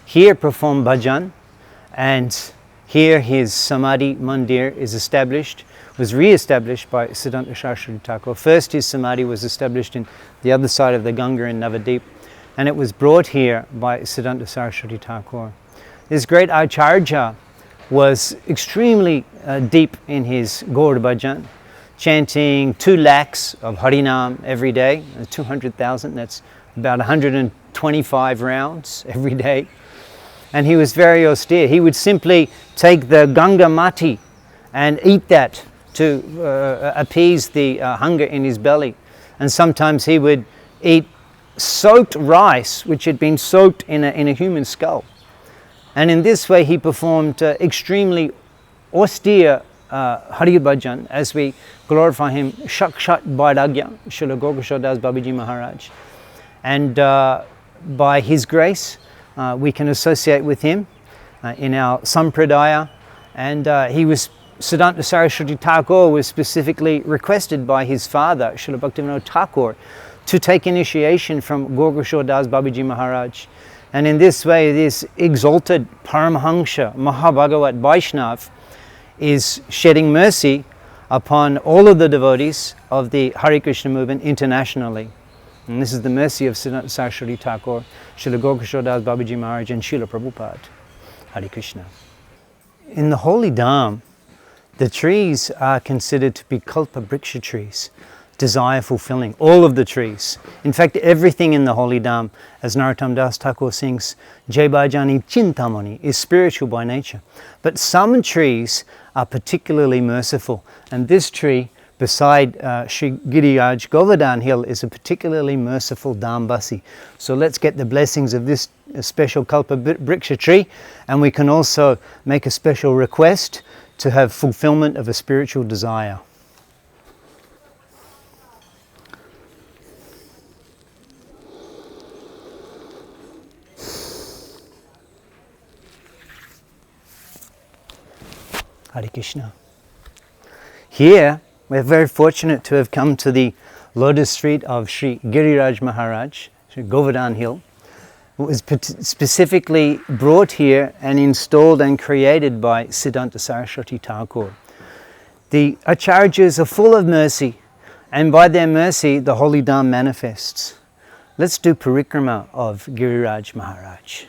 here performed bhajan, and here his Samadhi Mandir is established, was re-established by Siddhanta Saraswati Thakur. First his Samadhi was established in the other side of the Ganga in Navadvip, and it was brought here by Siddhanta Saraswati Thakur. This great Acharya was extremely deep in his Gaur bhajan, chanting 2 lakhs of Harinam every day, 200,000, that's about 125 rounds every day. And he was very austere. He would simply take the Ganga Mati and eat that to appease the hunger in his belly. And sometimes he would eat soaked rice, which had been soaked in a human skull. And in this way he performed extremely austere Hari Bhajan as we glorify him, Shakshat Vairagya, Srila Gaura Babaji Maharaj. And by his grace, we can associate with him in our Sampradaya. And Siddhanta Saraswati Thakur was specifically requested by his father, Srila Bhaktivinoda Thakur, to take initiation from Gaura Babaji Maharaj. And in this way, this exalted Paramahamsa, Mahabhagavat Vaishnav, is shedding mercy upon all of the devotees of the Hare Krishna movement internationally. And this is the mercy of Siddhanta Saraswati Thakur, Srila Gaura Babaji Maharaj, and Srila Prabhupada. Hare Krishna. In the holy Dham, the trees are considered to be Kalpa Vriksha trees, desire fulfilling, all of the trees. In fact, everything in the holy Dham, as Narottam Das Thakur sings, Jai Bhajani Chintamani, is spiritual by nature. But some trees are particularly merciful, and this tree beside Sri Giriraj Govardhan Hill is a particularly merciful Dhambasi. So let's get the blessings of this special Kalpa Vriksha tree, and we can also make a special request to have fulfillment of a spiritual desire. Hare Krishna. Here, we're very fortunate to have come to the lotus feet of Sri Giriraj Maharaj, Sri Govardhan Hill. It was specifically brought here and installed and created by Siddhanta Saraswati Thakur. The Acharyas are full of mercy, and by their mercy, the holy Dham manifests. Let's do Parikrama of Giriraj Maharaj.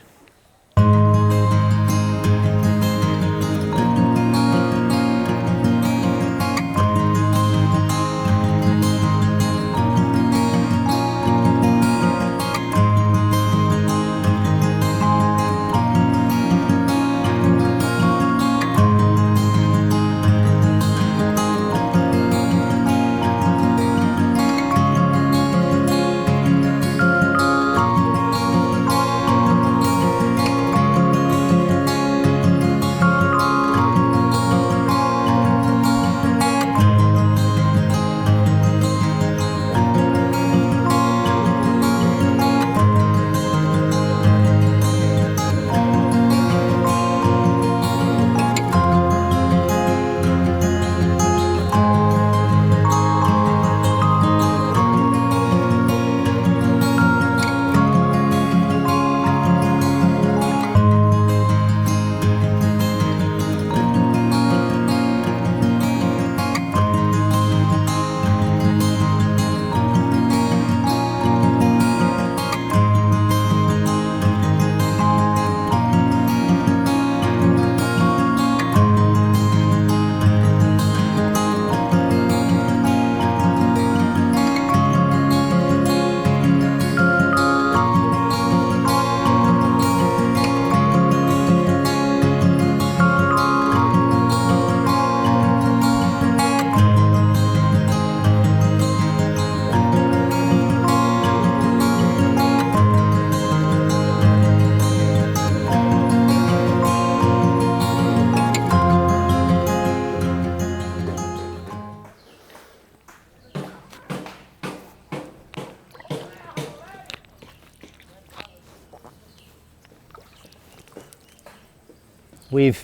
We've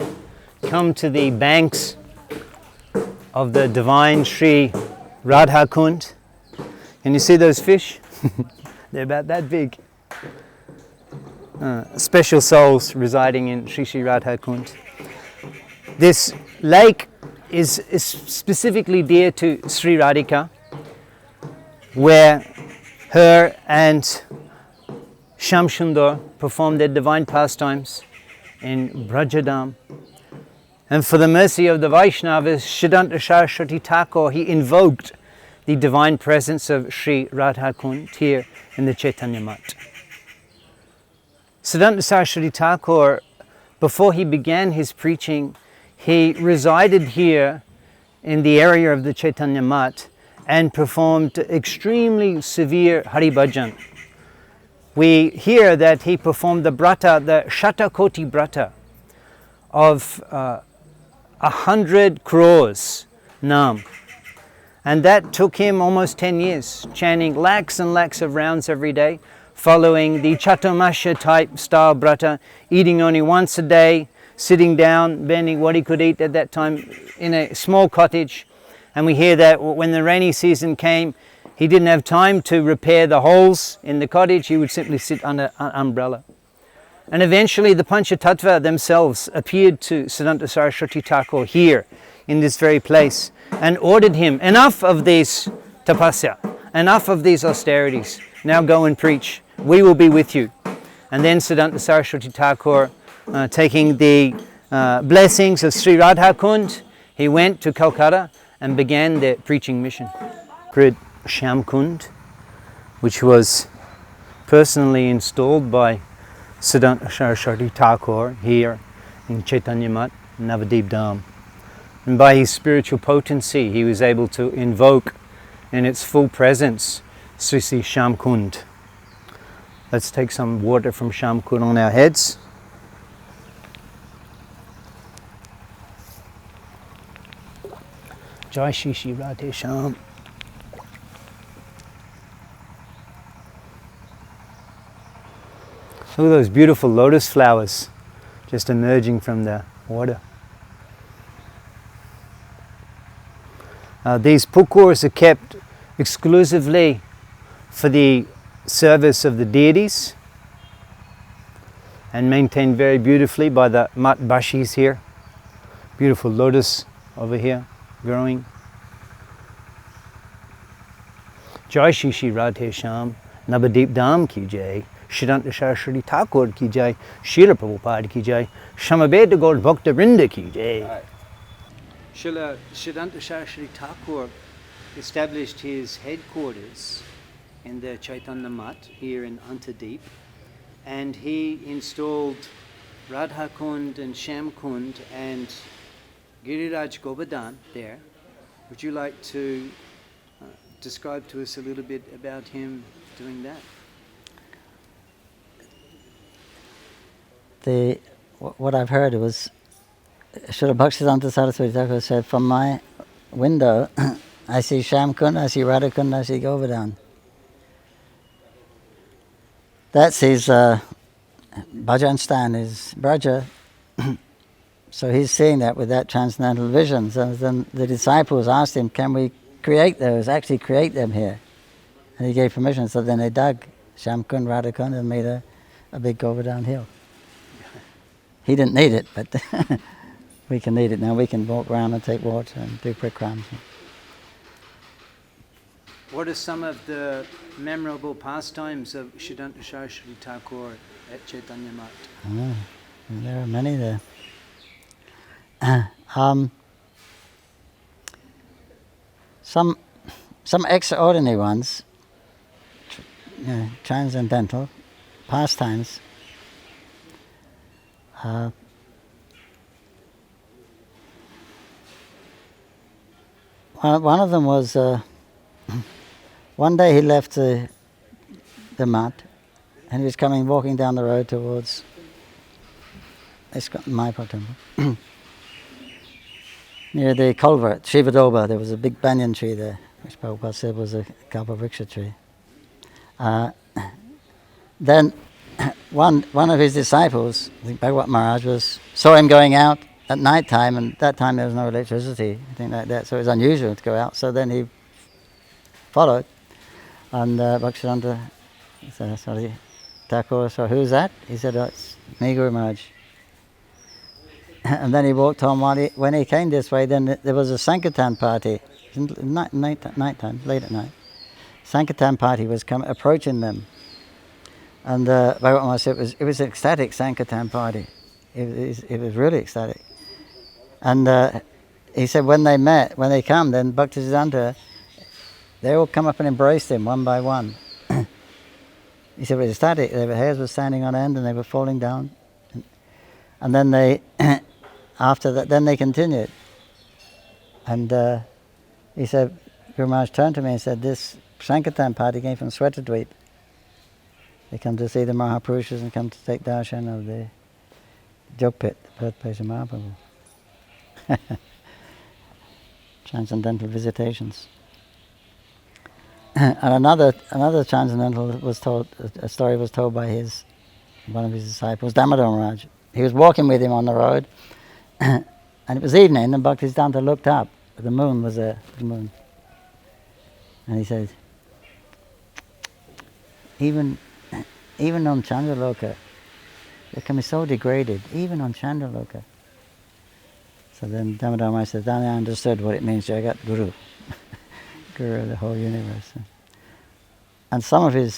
come to the banks of the divine Sri Radha Kund. Can you see those fish? They're about that big. Special souls residing in Sri Radha Kund. This lake is specifically dear to Sri Radhika, where her and Shyam Sundar performed their divine pastimes in Brajadam. And for the mercy of the Vaishnavas, Siddhanta Saraswati Thakur, he invoked the divine presence of Sri Radha Kund here in the Chaitanya Mat. Siddhanta Saraswati Thakur, before he began his preaching, he resided here in the area of the Chaitanya Mat and performed extremely severe Hari Bhajan. We hear that he performed the Brata, the Shatakoti Brata of 100 crores Nam. And that took him almost 10 years, chanting lakhs and lakhs of rounds every day, following the Chatumasya type style Brata, eating only once a day, sitting down, bending what he could eat at that time in a small cottage. And we hear that when the rainy season came, he didn't have time to repair the holes in the cottage. He would simply sit under an umbrella. And eventually the Panchatattva themselves appeared to Siddhanta Saraswati Thakur here in this very place and ordered him, enough of these tapasya, enough of these austerities, now go and preach, we will be with you. And then Siddhanta Saraswati Thakur, taking the blessings of Sri Radha Kund, he went to Calcutta and began the preaching mission. Shyam Kund, which was personally installed by Siddhanta Saraswati Thakur here in Chaitanya Mat, Navadvip Dham. And by his spiritual potency, he was able to invoke in its full presence Sri Shyam Kund. Let's take some water from Shyam Kund on our heads. Jai Shri Shri Radhe Shyam. Look at those beautiful lotus flowers just emerging from the water. These pukurs are kept exclusively for the service of the deities and maintained very beautifully by the mat bashis here. Beautiful lotus over here growing. Jai Shri Shri Radhe Shyam, Navadvip Dham ki jai, Siddhanta Saraswati Thakur ki jai, Srila Prabhupada ki jai, Samaveda Gaur Bhakta Vrinda ki jai. Srila Siddhanta Saraswati Thakur established his headquarters in the Chaitanya Mat here in Antardwip, and he installed Radha Kund and Shyam Kund and Giriraj Govardhan there. Would you like to describe to us a little bit about him doing that? What I've heard was Srila Bhaktisiddhanta Saraswati Thakur said, from my window I see Shyam Kund, I see Radha Kund, I see Govardhan. That's his bhajan stand, his braja. So he's seeing that with that transcendental vision. So then the disciples asked him, can we create those, actually create them here? And he gave permission. So then they dug Shyam Kund, Radha Kund and made a big Govardhan hill. He didn't need it, but we can need it now. We can walk around and take water and do parikrama. What are some of the memorable pastimes of Siddhanta Saraswati Thakur at Chaitanya Mat? There are many there. Some extraordinary ones, transcendental pastimes. One of them was one day he left the mat and he was walking down the road towards ISKCON Mayapur temple. Near the culvert, Shivadoba, there was a big banyan tree there, which Prabhupada said was a kalpavriksha tree. Then one of his disciples, I think Bhagavad Maharaj, saw him going out at night time, and that time there was no electricity, I think like that, so it was unusual to go out. So then he followed, and Bhaktisiddhanta said, sorry, Thakur, so who's that? He said, oh, it's me, Guru Maharaj. And then he walked home. When he came this way, then there was a Sankirtan party, night time, late at night. Sankirtan party was approaching them. And Bhagavad Maharaj said it was an ecstatic Sankirtan party. It was really ecstatic. And he said when they come, then Bhaktisiddhanta, they all come up and embraced him one by one. He said it was ecstatic. Their hairs were standing on end and they were falling down. And then they, after that, then they continued. And he said, Guru Maharaj turned to me and said, this Sankirtan party came from Svetadvip. They come to see the Mahapurushas and come to take darshan of the Yogapith, the birthplace of Mayapur. Transcendental visitations. And another transcendental was told, a story was told by one of his disciples, Damodar Maharaj. He was walking with him on the road, and it was evening, and Bhaktisiddhanta looked up. The moon was there, the moon. And he said, even on Chandraloka, they can be so degraded, even on Chandraloka. So then Damodar Maharaj said, then I understood what it means, Jagat Guru. Guru of the whole universe. And some of his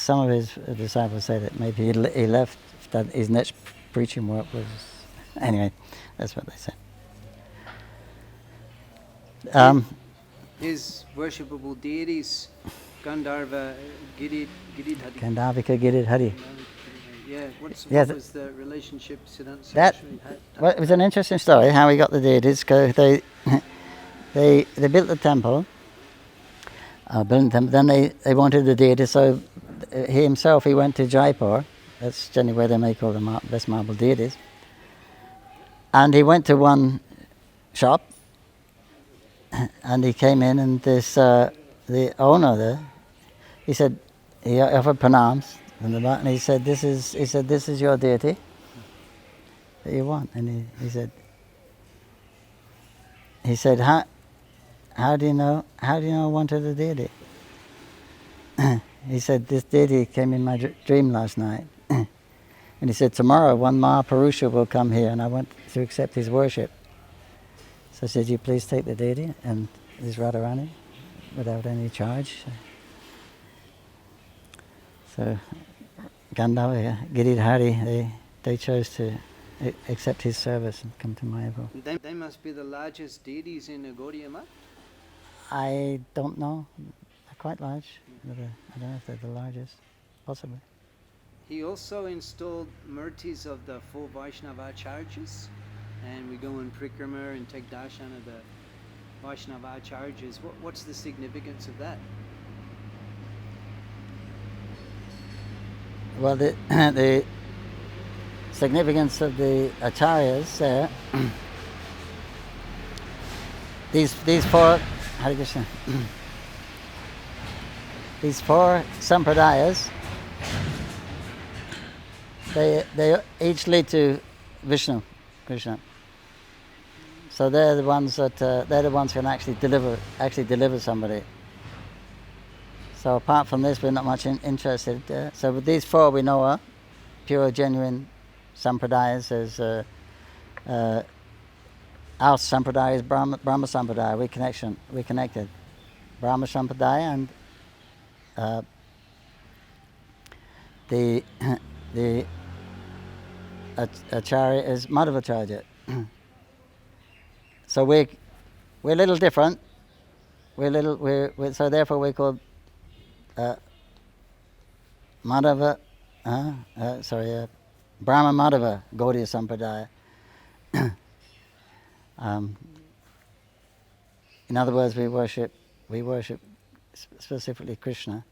disciples say that maybe he left, that his next preaching work was... Anyway, that's what they said. His worshipable deities, Gandharva, Giridhari. Gandharvika Giridhari. Yeah, what was the relationship Siddhanta Saraswati had? Well, it was an interesting story how he got the deities. They built the temple. Then they wanted the deity, so he himself went to Jaipur. That's generally where they make all the best marble deities. And he went to one shop, and he came in, and the owner there, he offered pranams, and he said, "This is your deity that you want." And he said, How do you know I wanted a deity? He said, this deity came in my dream last night. And he said, tomorrow one Mahapurusha will come here and I want to accept his worship. So I said, you please take the deity and this Radharani without any charge. So Gandhava, Giridhari, they chose to accept his service and come to Mayapur. They must be the largest deities in Gaudiya Math? I don't know. They're quite large. I don't know if they're the largest. Possibly. He also installed murtis of the four Vaishnavacharyas, and we go in Parikrama and take darshan of the Vaishnavacharyas. What's the significance of that? Well, the significance of the acharyas there, these four, Hare Krishna, these four sampradayas, they each lead to Vishnu, Krishna. So they're the ones that who can actually deliver somebody. So apart from this, we're not much interested. So with these four we know are pure, genuine sampradayas. There's our sampradaya is Brahma sampradaya. We're connected. Brahma sampradaya and the acharya is Madhavacharya. So we're a little different. So therefore we're called Madhava. Brahma Madhava Gaudiya Sampradaya. In other words, we worship specifically Krishna.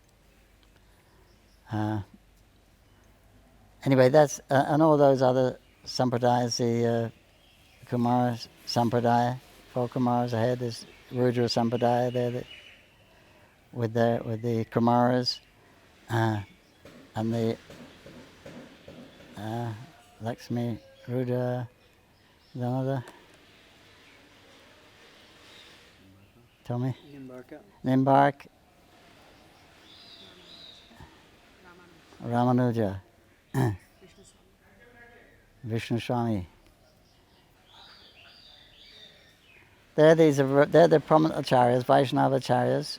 Anyway, that's and all those other sampradayas, the Kumara Sampradaya, 4 Kumaras ahead. There's Rudra Sampradaya there with the Kumaras, and the Lakshmi, Rudra, Damodar. Tell me. Nimbark. Ramanuja. Vishnu Swami. They're the prominent acharyas, Vaishnava acharyas,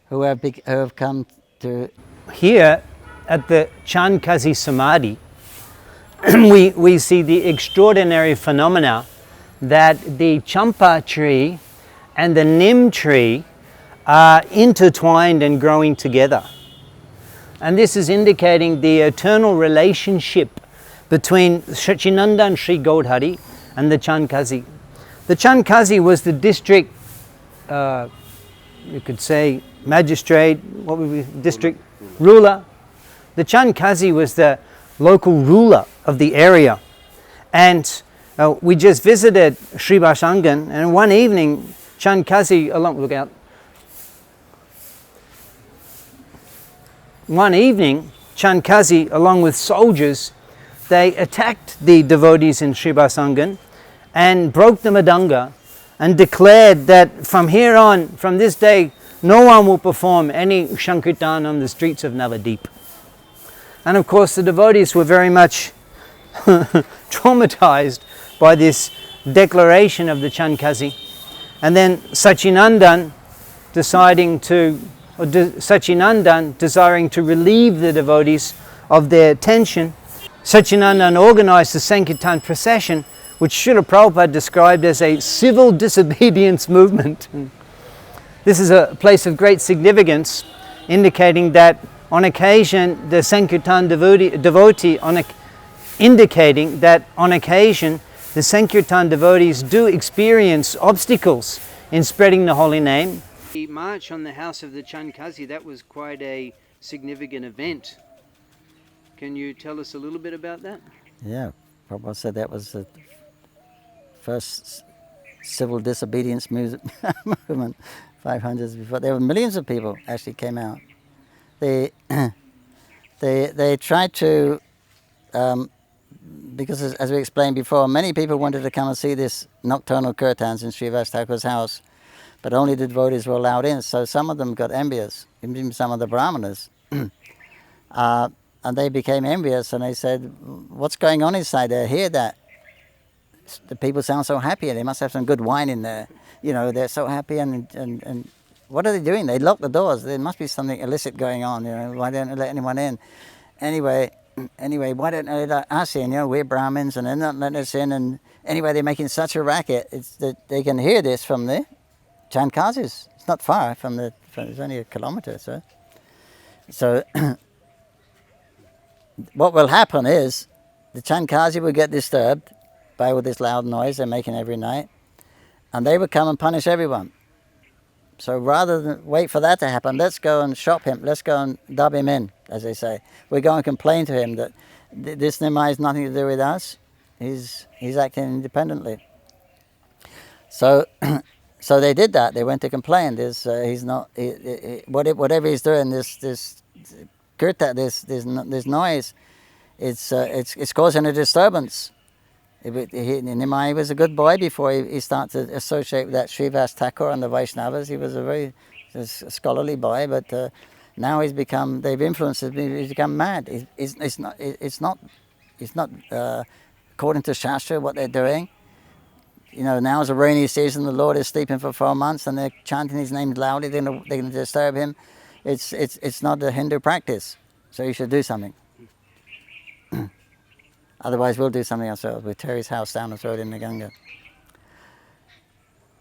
who have come to. Here at the Chandkazi Samadhi, we see the extraordinary phenomena that the champa tree and the nim tree are intertwined and growing together. And this is indicating the eternal relationship between Sachinanda and Sri Gaudhari and the Chandkazi. The Chandkazi was the district, you could say, magistrate, what would we, district ruler. The Chandkazi was the local ruler of the area. And we just visited Sri Basangan, and one evening, Chandkazi, look out. One evening, Chandkazi, along with soldiers, they attacked the devotees in Sri Basangan and broke the Madanga and declared that from here on, from this day, no one will perform any Shankirtan on the streets of Navadvip. And of course the devotees were very much traumatized by this declaration of the Chandkazi. And then Sachinandan desiring to relieve the devotees of their tension, Sachinandan organized the Sankirtan procession, which Srila Prabhupada described as a civil disobedience movement. This is a place of great significance, indicating that on occasion the Sankirtan the Sankirtan devotees do experience obstacles in spreading the holy name. The march on the house of the Chandkazi, that was quite a significant event. Can you tell us a little bit about that? Yeah, Prabhupada said that was the first civil disobedience movement 500 years before. There were millions of people actually came out. They tried to, because as we explained before, many people wanted to come and see this nocturnal kirtans in Srivas Thakur's house, but only the devotees were allowed in. So some of them got envious, even some of the brahmanas. And they became envious, and they said, what's going on inside there? Hear that. The people sound so happy, and they must have some good wine in there. You know, they're so happy, and what are they doing? They lock the doors. There must be something illicit going on. You know, why don't they let anyone in? Anyway, why don't they let us in? You know, we're Brahmins, and they're not letting us in. And anyway, they're making such a racket. It's that they can hear this from the Chandkazis. It's not far from it's only a kilometer, so what will happen is the Chandkazi will get disturbed by all this loud noise they're making every night, and they would come and punish everyone. So rather than wait for that to happen, let's go and shop him, let's go and dub him in, as they say. We go and complain to him that this Nimai has nothing to do with us, he's acting independently. So so they did that, they went to complain. He's not, whatever he's doing, this kirtan, this noise, it's causing a disturbance. Nimai was a good boy before he started to associate with that Srivas Thakur and the Vaishnavas. He was a very scholarly boy, but now they've influenced him, he's become mad. It's not according to Shastra what they're doing. You know, now is a rainy season, the Lord is sleeping for 4 months, and they're chanting his name loudly, they're going to disturb him. It's not a Hindu practice, so you should do something. Otherwise we'll do something ourselves. We'll tear his house down and throw it in the Ganga.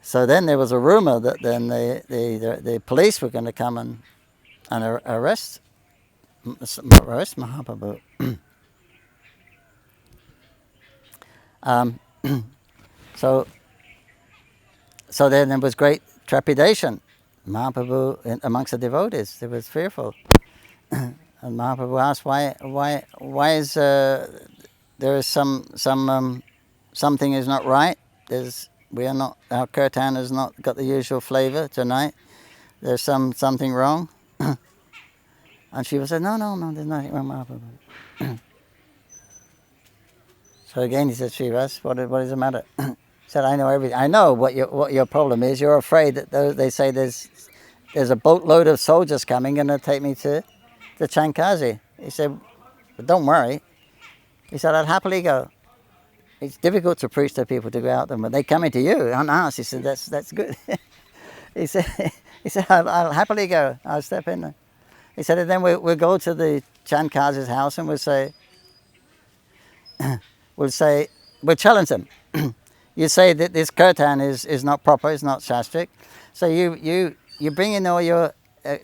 So then there was a rumor that then the police were going to come and arrest Mahaprabhu. So then there was great trepidation. Mahaprabhu amongst the devotees, they was fearful. And Mahaprabhu asked, why is there is something is not right. Our kirtan has not got the usual flavor tonight. There's something wrong. And Shiva said, no, there's nothing wrong, Mahaprabhu. So again he said, Srivas, what is the matter? He said, I know everything. I know what your problem is. You're afraid that they say there's a boatload of soldiers coming and they'll take me to Chankazi. He said, but don't worry. He said, I'd happily go. It's difficult to preach to people to go out there, but they come into you unasked. He said, that's good. he said, I'll happily go. I'll step in there. He said, and then we'll go to the Chankazi's house and we'll challenge them. You say that this kirtan is not proper, it's not shastric. So you bring in all your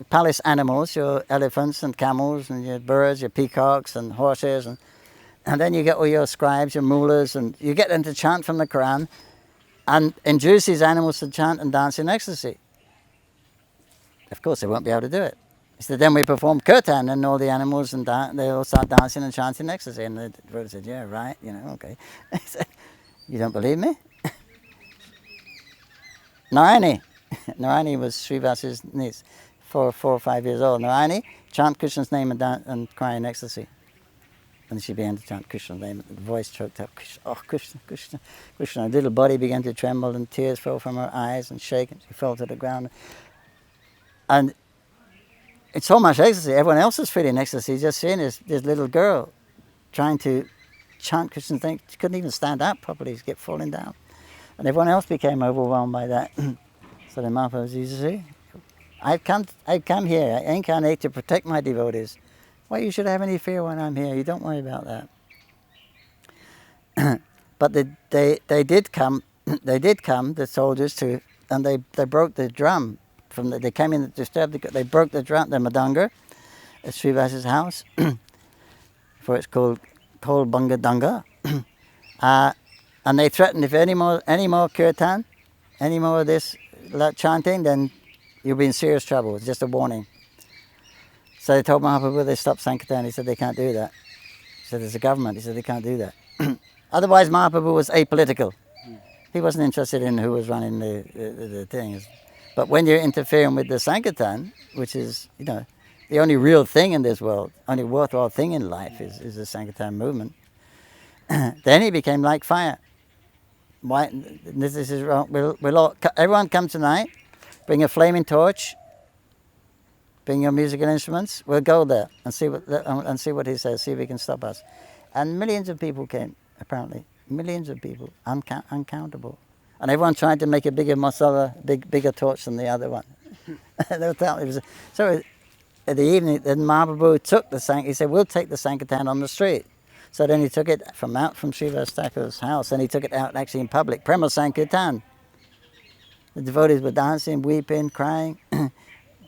palace animals, your elephants and camels and your birds, your peacocks and horses, and then you get all your scribes, your mullahs, and you get them to chant from the Quran and induce these animals to chant and dance in ecstasy. Of course, they won't be able to do it. So then we perform kirtan and all the animals and they all start dancing and chanting in ecstasy. And the devotee said, yeah, right, okay. He said, you don't believe me? Narayani was Srivas's niece, 4 or 5 years old. Narayani chant Krishna's name and cry in ecstasy. And she began to chant Krishna's name. The voice choked up. Oh, Krishna, Krishna, Krishna. Her little body began to tremble and tears fell from her eyes and shake. And she fell to the ground. And it's so much ecstasy. Everyone else is feeling ecstasy. Just seeing this little girl trying to chant Krishna's name. She couldn't even stand up properly. She kept falling down. And everyone else became overwhelmed by that. So the Mahaprabhu said, you see, I've come here. I incarnate to protect my devotees. Why you should have any fear when I'm here? You don't worry about that. But they did come. They did come. The soldiers and they broke the drum. They came in to disturb. They broke the drum, the madanga, at Srivas's house, for it's called Bangadanga. And they threatened, if any more kirtan, any more of this chanting, then you'll be in serious trouble. It's just a warning. So they told Mahaprabhu they stopped Sankirtan. He said they can't do that. He said there's a government. He said they can't do that. Otherwise Mahaprabhu was apolitical. He wasn't interested in who was running the things. But when you're interfering with the Sankirtan, which is, the only real thing in this world, only worthwhile thing in life is the Sankirtan movement, then he became like fire. Why? This is wrong. Everyone come tonight, bring a flaming torch, bring your musical instruments. We'll go there and see what he says. See if he can stop us. And millions of people came. Apparently, millions of people, uncountable. And everyone tried to make a bigger masala, bigger torch than the other one. So at the evening, then Mahaprabhu took the Sankirtan. He said, "We'll take the Sankirtan on the street." So then he took it from Srivas Thakur's house, and he took it out actually in public. Prema Sankirtan. The devotees were dancing, weeping, crying,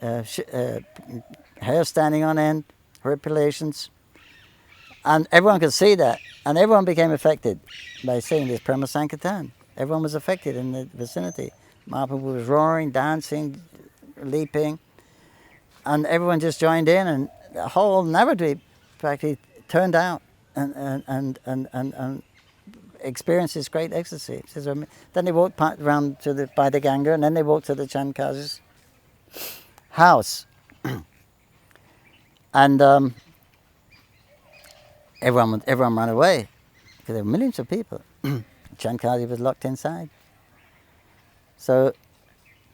hair standing on end, horripilations. And everyone could see that. And everyone became affected by seeing this Prema Sankirtan. Everyone was affected in the vicinity. Mahaprabhu was roaring, dancing, leaping. And everyone just joined in, and the whole Navadvip practically turned out and experienced this great ecstasy. Then they walked around by the Ganga, and then they walked to the Chankazi's house. And everyone ran away, because there were millions of people. Chankazi was locked inside. So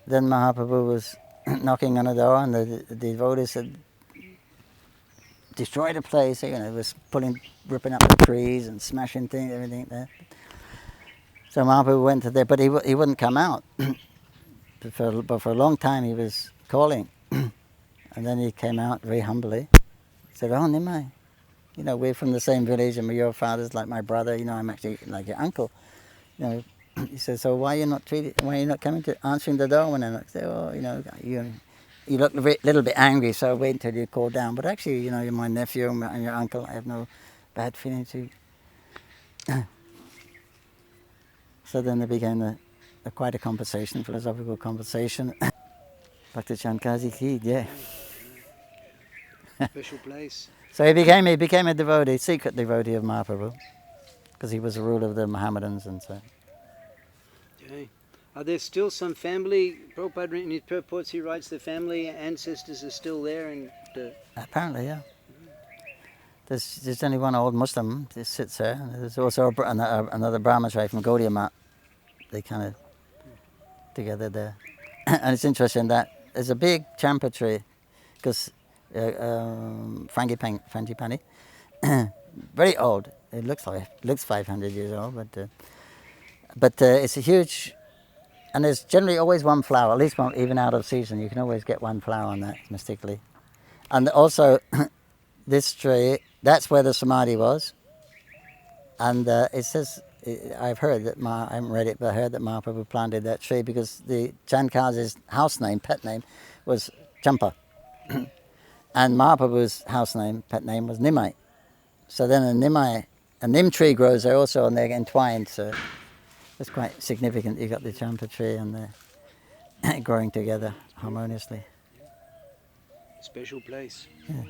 then Mahaprabhu was knocking on the door, and the devotees said, destroy the place. It was ripping up the trees and smashing things, everything there. So Mahaprabhu went to there, but he wouldn't come out. But for a long time he was calling. And then he came out very humbly. He said, "Oh, Nimai, we're from the same village, and your father's like my brother. I'm actually like your uncle." He said, "So why are you not coming to answering the door?" When I say, "Oh, you look a little bit angry, so wait until you call down. But actually, you're my nephew and your uncle. I have no bad feeling to you." So then there began quite a conversation, philosophical conversation. Bhakti Chankazi ki, yeah. Special place. So he became a devotee, secret devotee of Mahaprabhu, because he was the ruler of the Mohammedans and so. Okay. Are there still some family? Prabhupada in his purports he writes the family ancestors are still there and. Apparently, yeah. There's only one old Muslim that sits there. There's also another brahmachari from Gaudiya Math. They kind of together there. And it's interesting that there's a big champa tree, because Frangipani, very old. It looks 500 years old, but it's a huge, and there's generally always one flower, at least one, even out of season. You can always get one flower on that mystically. And also, this tree, that's where the samadhi was. And it says, I've heard that, I haven't read it, but I heard that Mahaprabhu planted that tree because the Chandka's house name, pet name, was Champa. And Mahaprabhu's house name, pet name, was Nimai. So then a Nim tree grows there also, and they're entwined, so it's quite significant. You've got the Champa tree and they're growing together harmoniously. Special place. Yeah.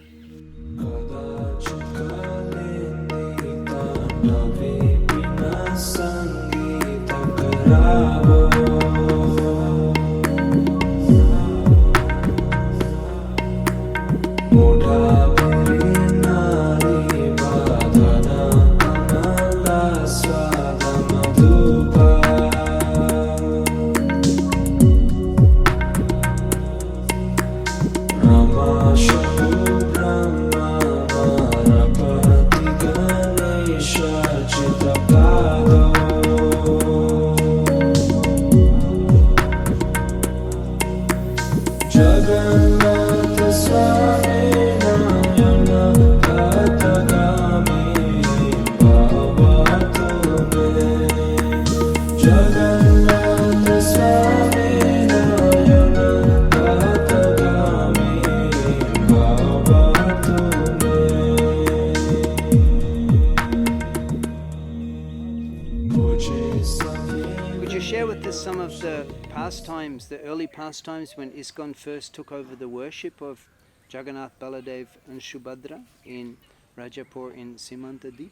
The early pastimes when ISKCON first took over the worship of Jagannath, Baladev and Subhadra in Rajapur in Simantadwip?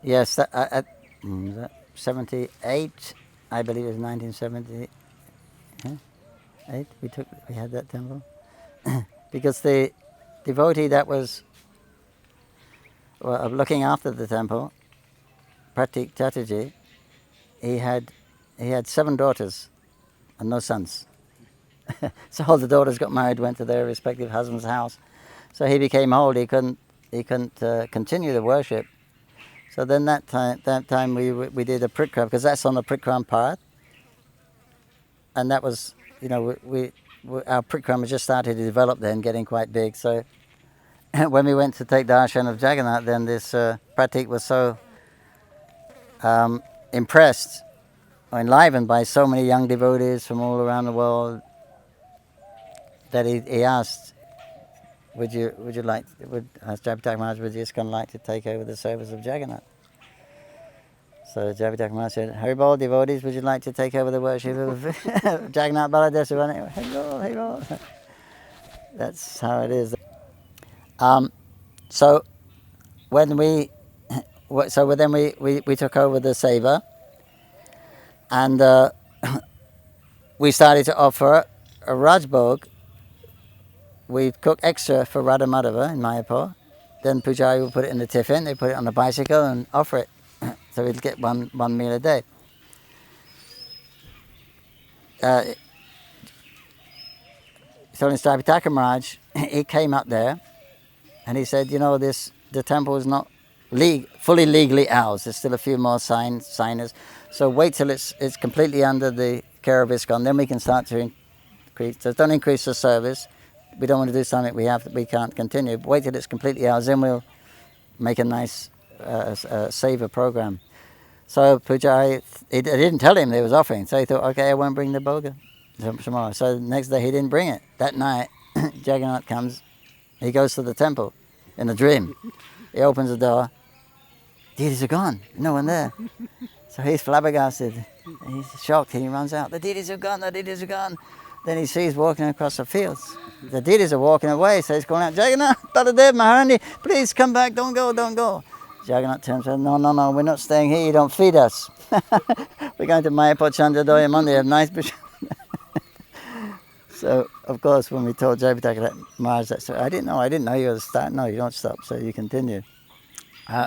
Yes, that 78, I believe it was 1978. We had that temple because the devotee that was looking after the temple, Pratik Chatterjee, he had 7 daughters and no sons. So all the daughters got married, went to their respective husband's house. So he became old. He couldn't continue the worship. So then that time we did a Parikrama, because that's on the Parikrama Party. And that was, our Parikrama just started to develop then, getting quite big. So when we went to take darshan of Jagannath, then this Pratik was so impressed, enlivened by so many young devotees from all around the world, that he asked, would Jayapataka Maharaj, would ISKCON like to take over the service of Jagannath? So Jayapataka Maharaj said, Haribol devotees, would you like to take over the worship of Jagannath Baladev Subhadra? Haribol. That's how it is. So then we took over the seva, and we started to offer a Rajbhog. We cook extra for Radha Madhava in Mayapur. Then Pujari will put it in the tiffin, they put it on the bicycle and offer it. So we'd get one meal a day. So in Jayapataka Maharaj, he came up there and he said, the temple is not fully legally ours. There's still a few more signers. So wait till it's completely under the care of ISKCON, then we can start to increase. So don't increase the service. We don't want to do something we can't continue. Wait till it's completely ours, then we'll make a nice saver program. So Pujari, I didn't tell him there was offering, so he thought, okay, I won't bring the bhoga tomorrow. So the next day he didn't bring it. That night, Jagannath comes, he goes to the temple in a dream. He opens the door, deities are gone, no one there. So he's flabbergasted, he's shocked, and he runs out, the deities are gone, the deities are gone. Then he sees walking across the fields. The deities are walking away, so he's calling out, Jagannath, Baladev, Maharani, please come back, don't go, don't go. Jagannath turns around, no, we're not staying here, you don't feed us. We're going to Mayapur Chandradoya Mandir, have nice So, of course, when we told Jayapataka Maharaj that story, I didn't know you were start. No, you don't stop, so you continue.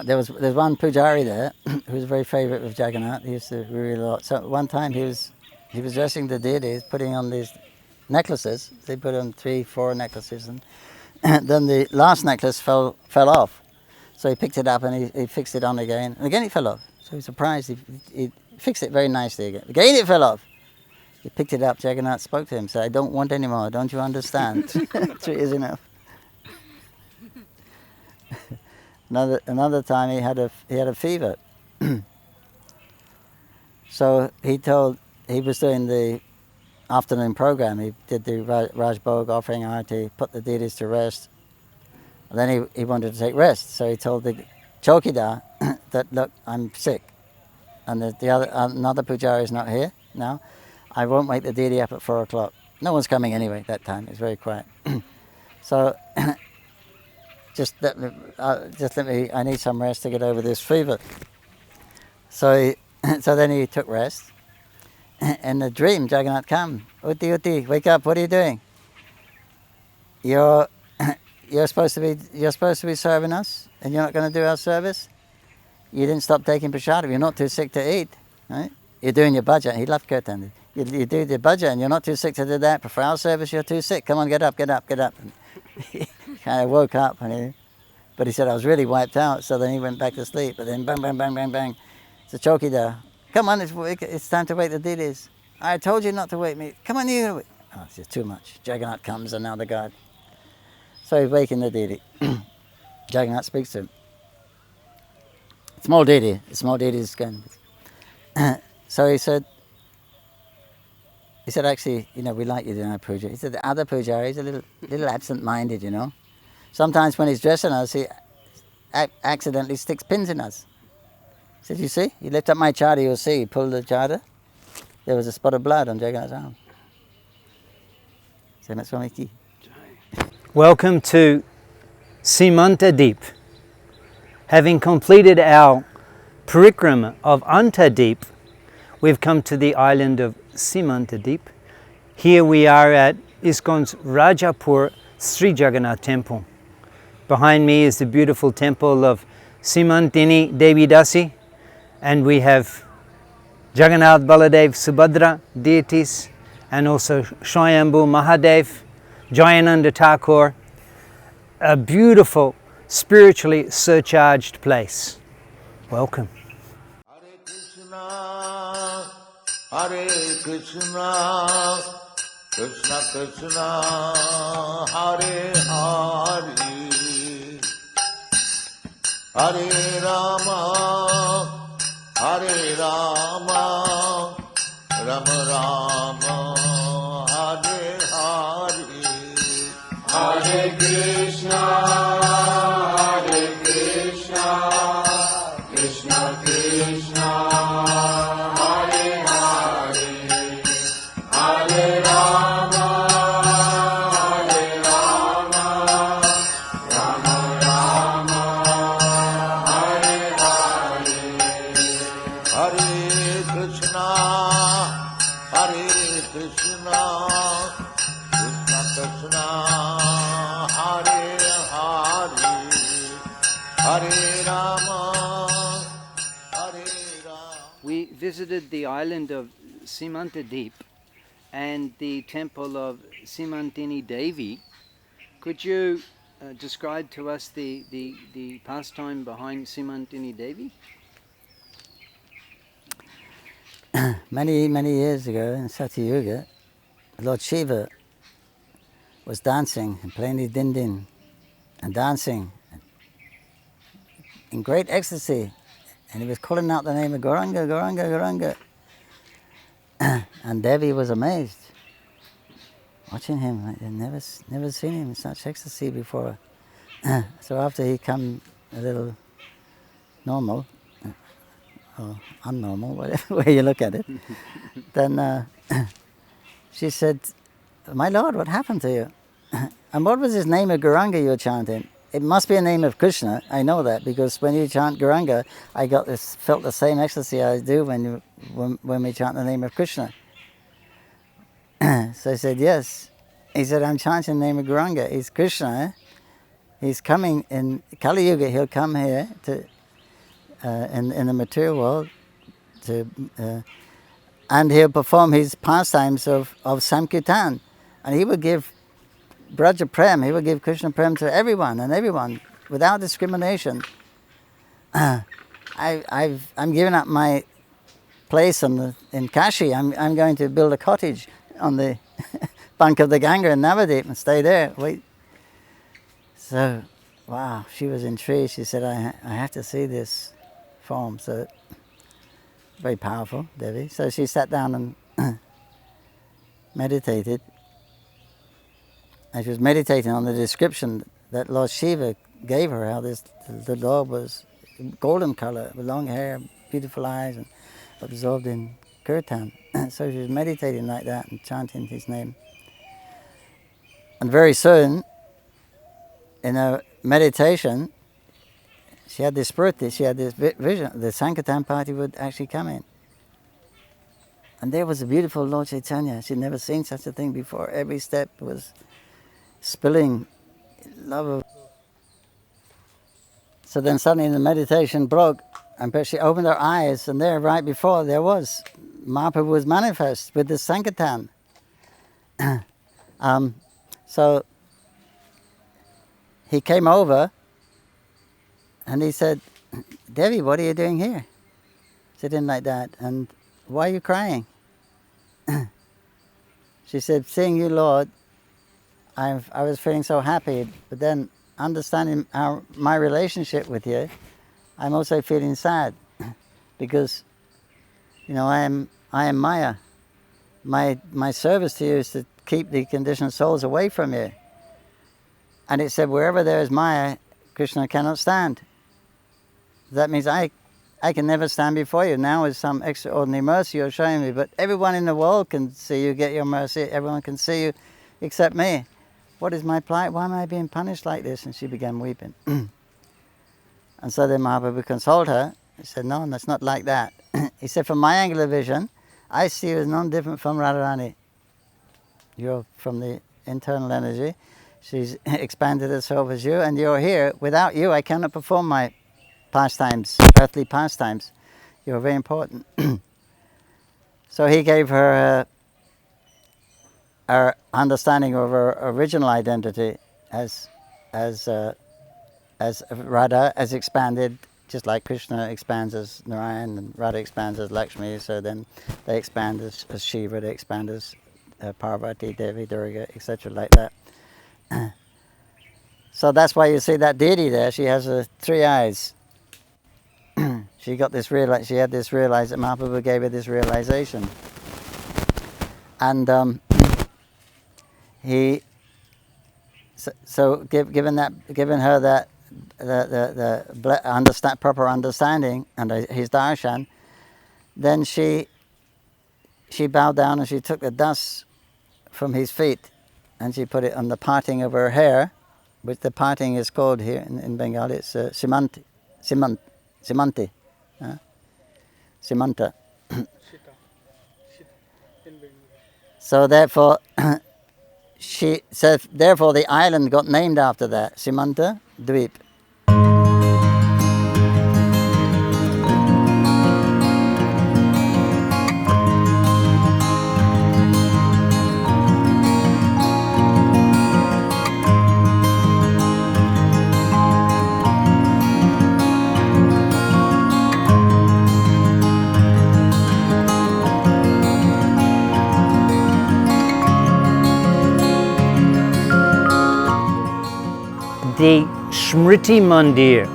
There's one Pujari there who was a very favourite with Jagannath. He used to really a lot. So one time he was dressing the deities, putting on these necklaces. They put on 3, 4 necklaces, and then the last necklace fell off. So he picked it up and he fixed it on again, and again it fell off. So he was surprised. He fixed it very nicely again. Again it fell off. He picked it up. Jagannath spoke to him, said, "I don't want any more. Don't you understand? 3 is enough." Another time he had a fever. So he was doing the afternoon program. He did the Rajbhog, offering arati, put the deities to rest. And then he wanted to take rest, so he told the chowkidar that, "Look, I'm sick, and another pujari is not here now. I won't wake the deity up at 4 o'clock. No one's coming anyway that time. It's very quiet. So just let me. I need some rest to get over this fever." So then he took rest. In the dream, Jagannath come. "Uti, wake up! What are you doing? You're supposed to be serving us, and you're not going to do our service. You didn't stop taking prasadam. You're not too sick to eat, right? You're doing your bhajan." He loved kirtan. You do the bhajan. You're not too sick to do that. But for our service, you're too sick. Come on, get up. And he kind of woke up, but he said, "I was really wiped out." So then he went back to sleep. But then bang, bang, bang, bang, bang. It's a chowkidar. "Come on, it's time to wake the deities. I told you not to wake me. Come on, you." Oh, it's just too much. Jagannath comes, and now the guard. So he's waking the deity. Jagannath speaks to him. Small deity is going. So he said, "Actually, we like you doing our puja." He said, "The other pujari is a little absent-minded, Sometimes when he's dressing us, he accidentally sticks pins in us." He said, "You see? You lift up my chadar, you'll see." He pulled the chadar. There was a spot of blood on Jagannath's arm. Swami ki. Welcome to Simantadwip. Having completed our Parikrama of Antardwip, we've come to the island of Simantadwip. Here we are at ISKCON's Rajapur Sri Jagannath temple. Behind me is the beautiful temple of Simantini Devi Dasi, and we have Jagannath, Baladev, Subhadra deities, and also Swayambhu Mahadev, Jayananda Thakur, a beautiful, spiritually surcharged place. Welcome. Hare Krishna, Krishna Krishna, Hare Hare, Hare Rama, Hare Rama, Rama Rama, Hare Hare, Hare Krishna, Hare Krishna, Krishna Krishna, We visited the island of Simantadwip and the temple of Simantini Devi. Could you describe to us the pastime behind Simantini Devi? Many years ago in Satyuga, Lord Shiva was dancing and playing the din-din and dancing in great ecstasy, and he was calling out the name of Gauranga, Gauranga, Gauranga. And Devi was amazed, watching him. I'd never seen him in such ecstasy before. So after he come a little normal, or unnormal, whatever way you look at it, then she said, "My Lord, what happened to you? And what was his name of Gauranga you were chanting? It must be a name of Krishna. I know that, because when you chant Gauranga, I felt the same ecstasy I do when we chant the name of Krishna." So I said, "Yes, he said, I'm chanting the name of Gauranga. He's Krishna. He's coming in Kali Yuga. He'll come here to in the material world and he'll perform his pastimes of Sankirtan, and he will give Braja Prem. He will give Krishna Prem to everyone and everyone without discrimination. I'm giving up my place in Kashi. I'm going to build a cottage on the bank of the Ganga in Navadvip and stay there. Wait. So, wow, she was intrigued. She said, I have to see this form. So, very powerful, Devi. So she sat down and meditated. And she was meditating on the description that Lord Shiva gave her, how the Lord was golden color, with long hair, beautiful eyes, and absorbed in kirtan. So she was meditating like that and chanting his name. And very soon, in her meditation, she had this spurti, she had this vision, the Sankirtan party would actually come in. And there was a beautiful Lord Chaitanya. She'd never seen such a thing before. Every step was spilling love of. So then suddenly the meditation broke, and she opened her eyes, and there, right before, there was Mayapur was manifest with the Sankirtan. So he came over and he said, Devi, what are you doing here? Sitting like that, and why are you crying? She said, seeing you, Lord, I was feeling so happy, but then understanding my relationship with you, I'm also feeling sad because, I am Maya. My service to you is to keep the conditioned souls away from you. And it said, wherever there is Maya, Krishna cannot stand. That means I can never stand before you. Now is some extraordinary mercy you're showing me, but everyone in the world can see you get your mercy. Everyone can see you except me. What is my plight? Why am I being punished like this? And she began weeping. And so then Mahaprabhu consoled her. He said, no, that's not like that. He said, from my angle of vision, I see you as none different from Radharani. You're from the internal energy. She's expanded herself as you, and you're here. Without you, I cannot perform my pastimes, earthly pastimes. You're very important. So he gave her our understanding of her original identity as Radha, as expanded, just like Krishna expands as Narayan and Radha expands as Lakshmi. So then they expand as Shiva, they expand as Parvati, Devi, Durga, etc. like that. So that's why you see that deity there. She has 3 eyes. She had this realization. Mahaprabhu gave her this realization, and given her that the proper understanding and his darshan, then she bowed down and she took the dust from his feet and she put it on the parting of her hair, which the parting is called here in Bengali, it's Simanta. So therefore, she said, therefore the island got named after that, Simantadwip. The Smriti Mandir,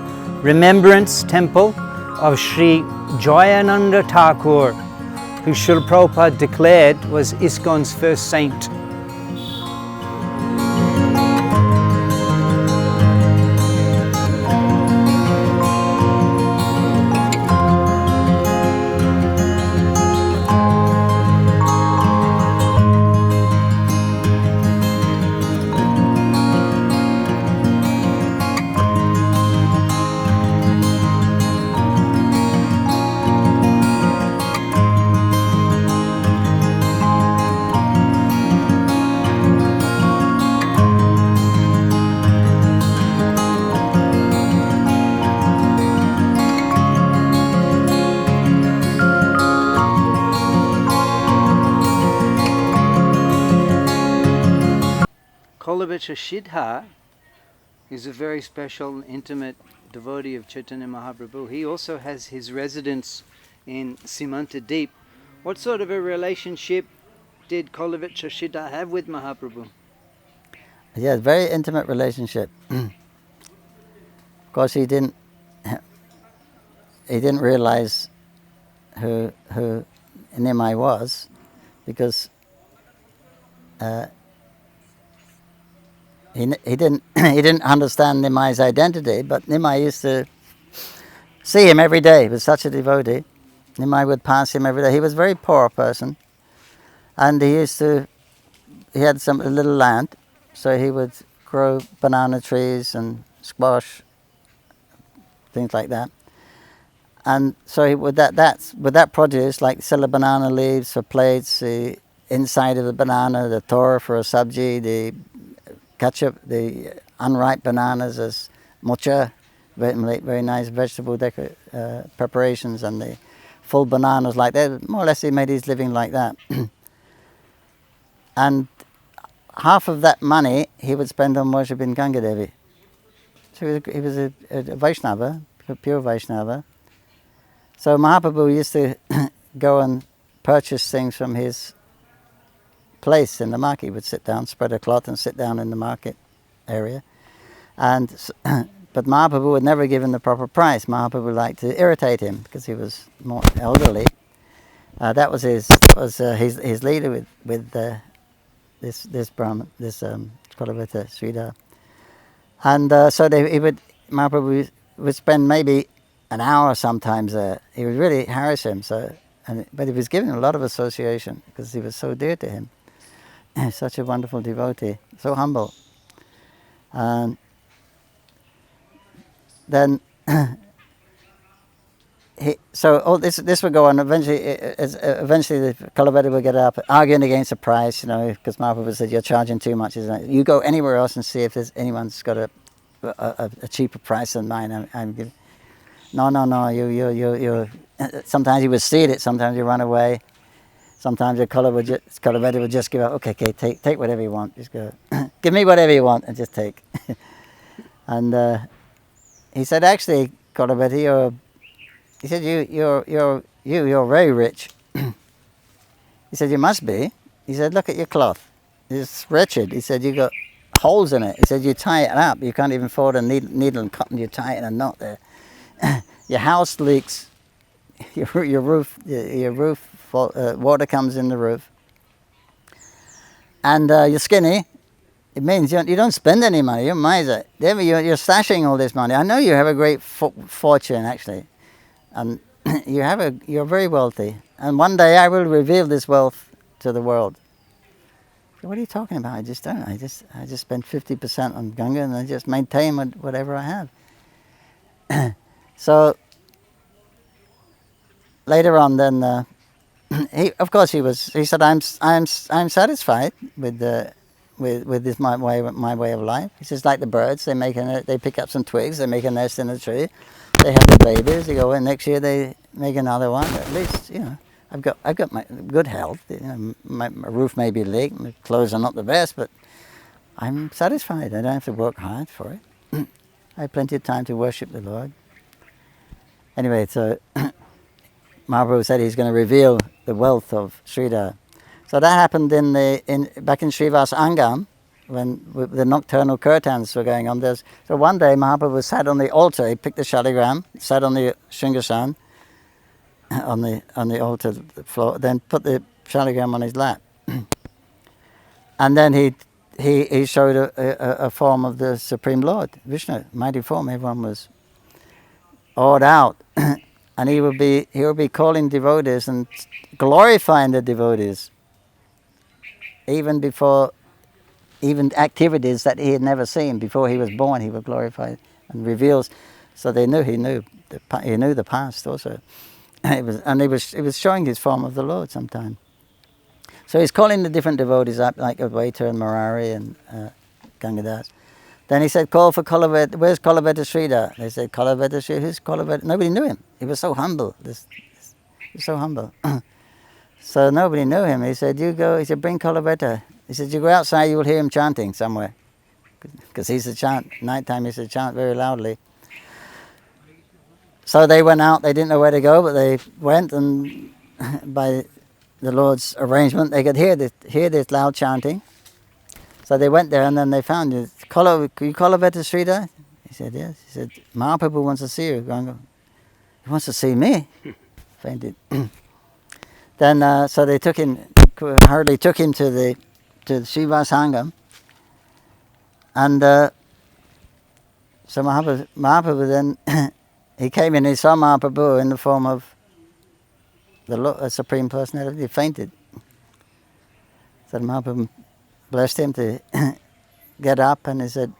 Remembrance Temple of Sri Jayananda Thakur, who Srila Prabhupada declared was ISKCON's first saint. Kolaveta Shidhar is a very special, intimate devotee of Chaitanya Mahaprabhu. He also has his residence in Simantadwip. What sort of a relationship did Kolaveta Shidhar have with Mahaprabhu? Yeah, very intimate relationship. Of course, he didn't realize who Nimai was, because he didn't understand Nimai's identity. But Nimai used to see him every day. He was such a devotee. Nimai would pass him every day. He was a very poor person, and he had a little land, so he would grow banana trees and squash, things like that. And so with that produce, like sell the banana leaves for plates, the inside of the banana, the tor for a sabji, the ketchup, the unripe bananas as mocha, very nice vegetable preparations, and the full bananas like that. More or less he made his living like that. And half of that money he would spend on worshipping Ganga Devi. So he was a Vaishnava, a pure Vaishnava. So Mahaprabhu used to go and purchase things from his place in the market. He would sit down, spread a cloth and sit down in the market area. But Mahaprabhu would never give him the proper price. Mahaprabhu liked to irritate him because he was more elderly. That was his leader with this Brahman, this Kolaveta Sridhar. And so Mahaprabhu would spend maybe an hour sometimes there. He would really harass him. But he was given a lot of association because he was so dear to him. Such a wonderful devotee, so humble. And then this would go on. Eventually the Kolaveta would get up arguing against the price, because Mahaprabhu said, "You're charging too much. Isn't it? You go anywhere else and see if anyone's got a cheaper price than mine. I'm giving." No. You. Sometimes you would steal it. Sometimes you run away. Sometimes the Kolaveta would just give up. Okay, take whatever you want. Just go. Give me whatever you want and just take. And he said, actually, Kolaveta, you're very rich. He said, you must be. He said, look at your cloth. It's wretched. He said, you got holes in it. He said, you tie it up. You can't even afford a needle and cotton. You tie it in a knot there. Your house leaks. Your roof. Water comes in the roof. And you're skinny. It means you don't spend any money. You're miser. You're stashing all this money. I know you have a great fortune, actually, and you're very wealthy. And one day I will reveal this wealth to the world. What are you talking about? I just don't. I just spend 50% on Ganga, and I just maintain whatever I have. So later on, then he said, I'm satisfied with this my way of life. He says, like the birds, they pick up some twigs, they make a nest in a tree, they have the babies, they go in, next year they make another one. At least, I've got my good health. My roof may be leaked, my clothes are not the best, but I'm satisfied. I don't have to work hard for it. I have plenty of time to worship the Lord. Anyway, so Mahaprabhu said he's going to reveal the wealth of Sridhar. So that happened back in Srivas Angam, when the nocturnal kirtans were going on. So one day Mahaprabhu sat on the altar. He picked the shaligram, sat on the Shingasan, on the altar floor, then put the shaligram on his lap, and then he showed a form of the Supreme Lord, Vishnu, mighty form. Everyone was awed out. And he will be calling devotees and glorifying the devotees, even activities that he had never seen before he was born. He would glorify and reveals. So he knew the past also. He was showing his form of the Lord sometime. So he's calling the different devotees up, like Advaita and Murari and Gangadas. Then he said, call for Kolaveta. Where's Kolaveta Sridhar? They said, Kolaveta Sridhar, who's Kolaveta? Nobody knew him. He was so humble. He was so humble. So nobody knew him. He said, bring Kolaveta. He said, you go outside, you will hear him chanting somewhere. because he used to chant, nighttime he used to chant very loudly. So they went out, they didn't know where to go, but they went, and by the Lord's arrangement, they could hear this loud chanting. So they went there, and then they found it. Can you call Veta Sridhar? He said, yes. He said, Mahaprabhu wants to see you. Gauranga, he wants to see me? Fainted. Then, so they hurriedly took him to the Shiva Sangam. And so Mahaprabhu then, he came in, he saw Mahaprabhu in the form of the Supreme Personality. He fainted. So Mahaprabhu blessed him to get up, and he said,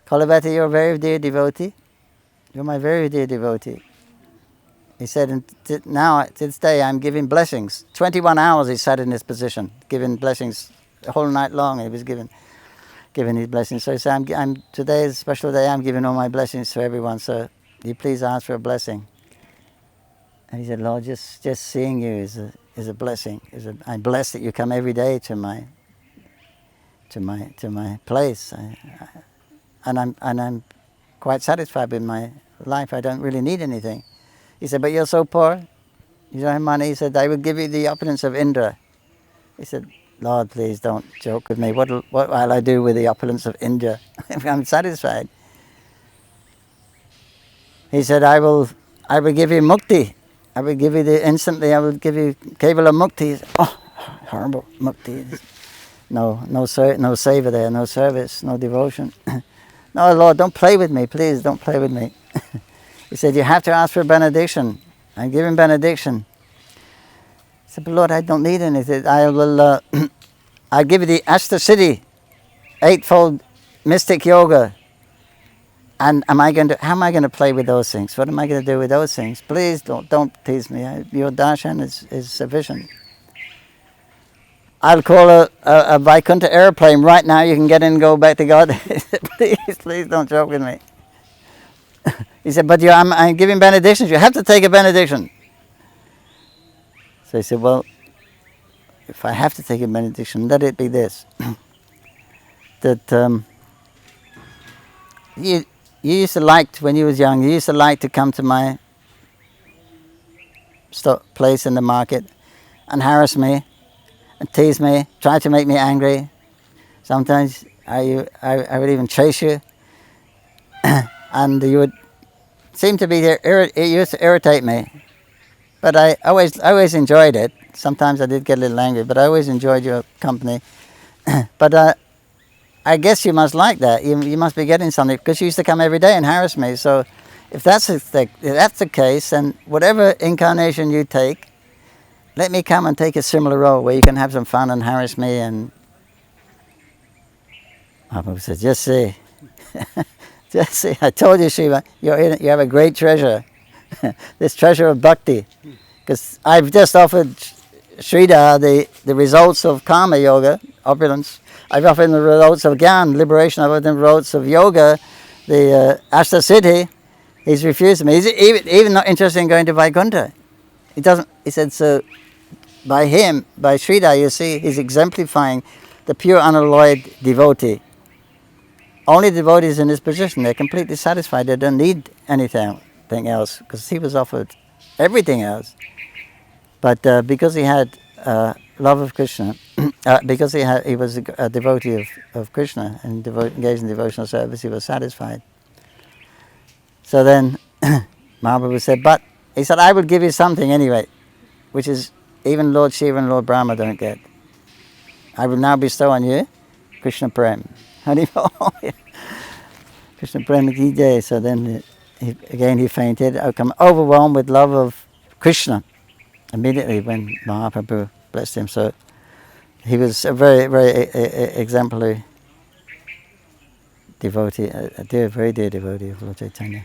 Kalavati, you're a very dear devotee. You're my very dear devotee. He said, and now, to this day, I'm giving blessings. 21 hours he sat in this position, giving blessings the whole night long. He was giving his blessings. So he said, today is a special day. I'm giving all my blessings to everyone. So you please ask for a blessing. And he said, Lord, just seeing you is a blessing. I'm blessed that you come every day to my place. And I'm quite satisfied with my life. I don't really need anything. He said, but you're so poor. You don't have money. He said, I will give you the opulence of Indra. He said, Lord, please don't joke with me. What will I do with the opulence of Indra? I'm satisfied. He said, I will give you mukti. I will give you I will give you kevala mukti. Oh, horrible mukti. No savor there, no service, no devotion. No, Lord, don't play with me, please, don't play with me. He said, you have to ask for a benediction. I'm giving benediction. He said, but Lord, I don't need anything. I'll give you the Ashta Siddhi, eightfold mystic yoga. And how am I going to play with those things? What am I going to do with those things? Please don't tease me. Your darshan is sufficient. I'll call a Vaikuntha airplane right now. You can get in and go back to God. He said, please don't joke with me. He said, but I'm giving benedictions. You have to take a benediction. So he said, well, if I have to take a benediction, let it be this. That you used to like, when you was young, you used to like to come to my place in the market and harass me and tease me, try to make me angry. Sometimes I would even chase you. And you would seem to be there, it used to irritate me. But I always enjoyed it. Sometimes I did get a little angry, but I always enjoyed your company. But I guess you must like that. You must be getting something, because you used to come every day and harass me. So if that's the case, then whatever incarnation you take, let me come and take a similar role where you can have some fun and harass me. And Mahaprabhu said, just see. Just see, I told you, Shiva, you have a great treasure. This treasure of bhakti. Because I've just offered Sridhar the results of karma yoga, opulence. I've offered him the results of Gyan, liberation. I've offered him the results of yoga, the Ashta Siddhi. He's refused me. He's even not interested in going to Vaikuntha. He doesn't. He said, so by Sridhar, you see, he's exemplifying the pure unalloyed devotee. Only devotees in this position, they're completely satisfied. They don't need anything else, because he was offered everything else. But because he had love of Krishna, because he was a devotee of Krishna and engaged in devotional service, he was satisfied. So then Mahaprabhu said, but he said, I will give you something anyway, which is even Lord Shiva and Lord Brahma don't get. I will now bestow on you Krishna Prem. Krishna Prem ki jai. So then he fainted, become overwhelmed with love of Krishna immediately when Mahaprabhu blessed him. So he was a very, very exemplary devotee, very dear devotee of Lord Chaitanya.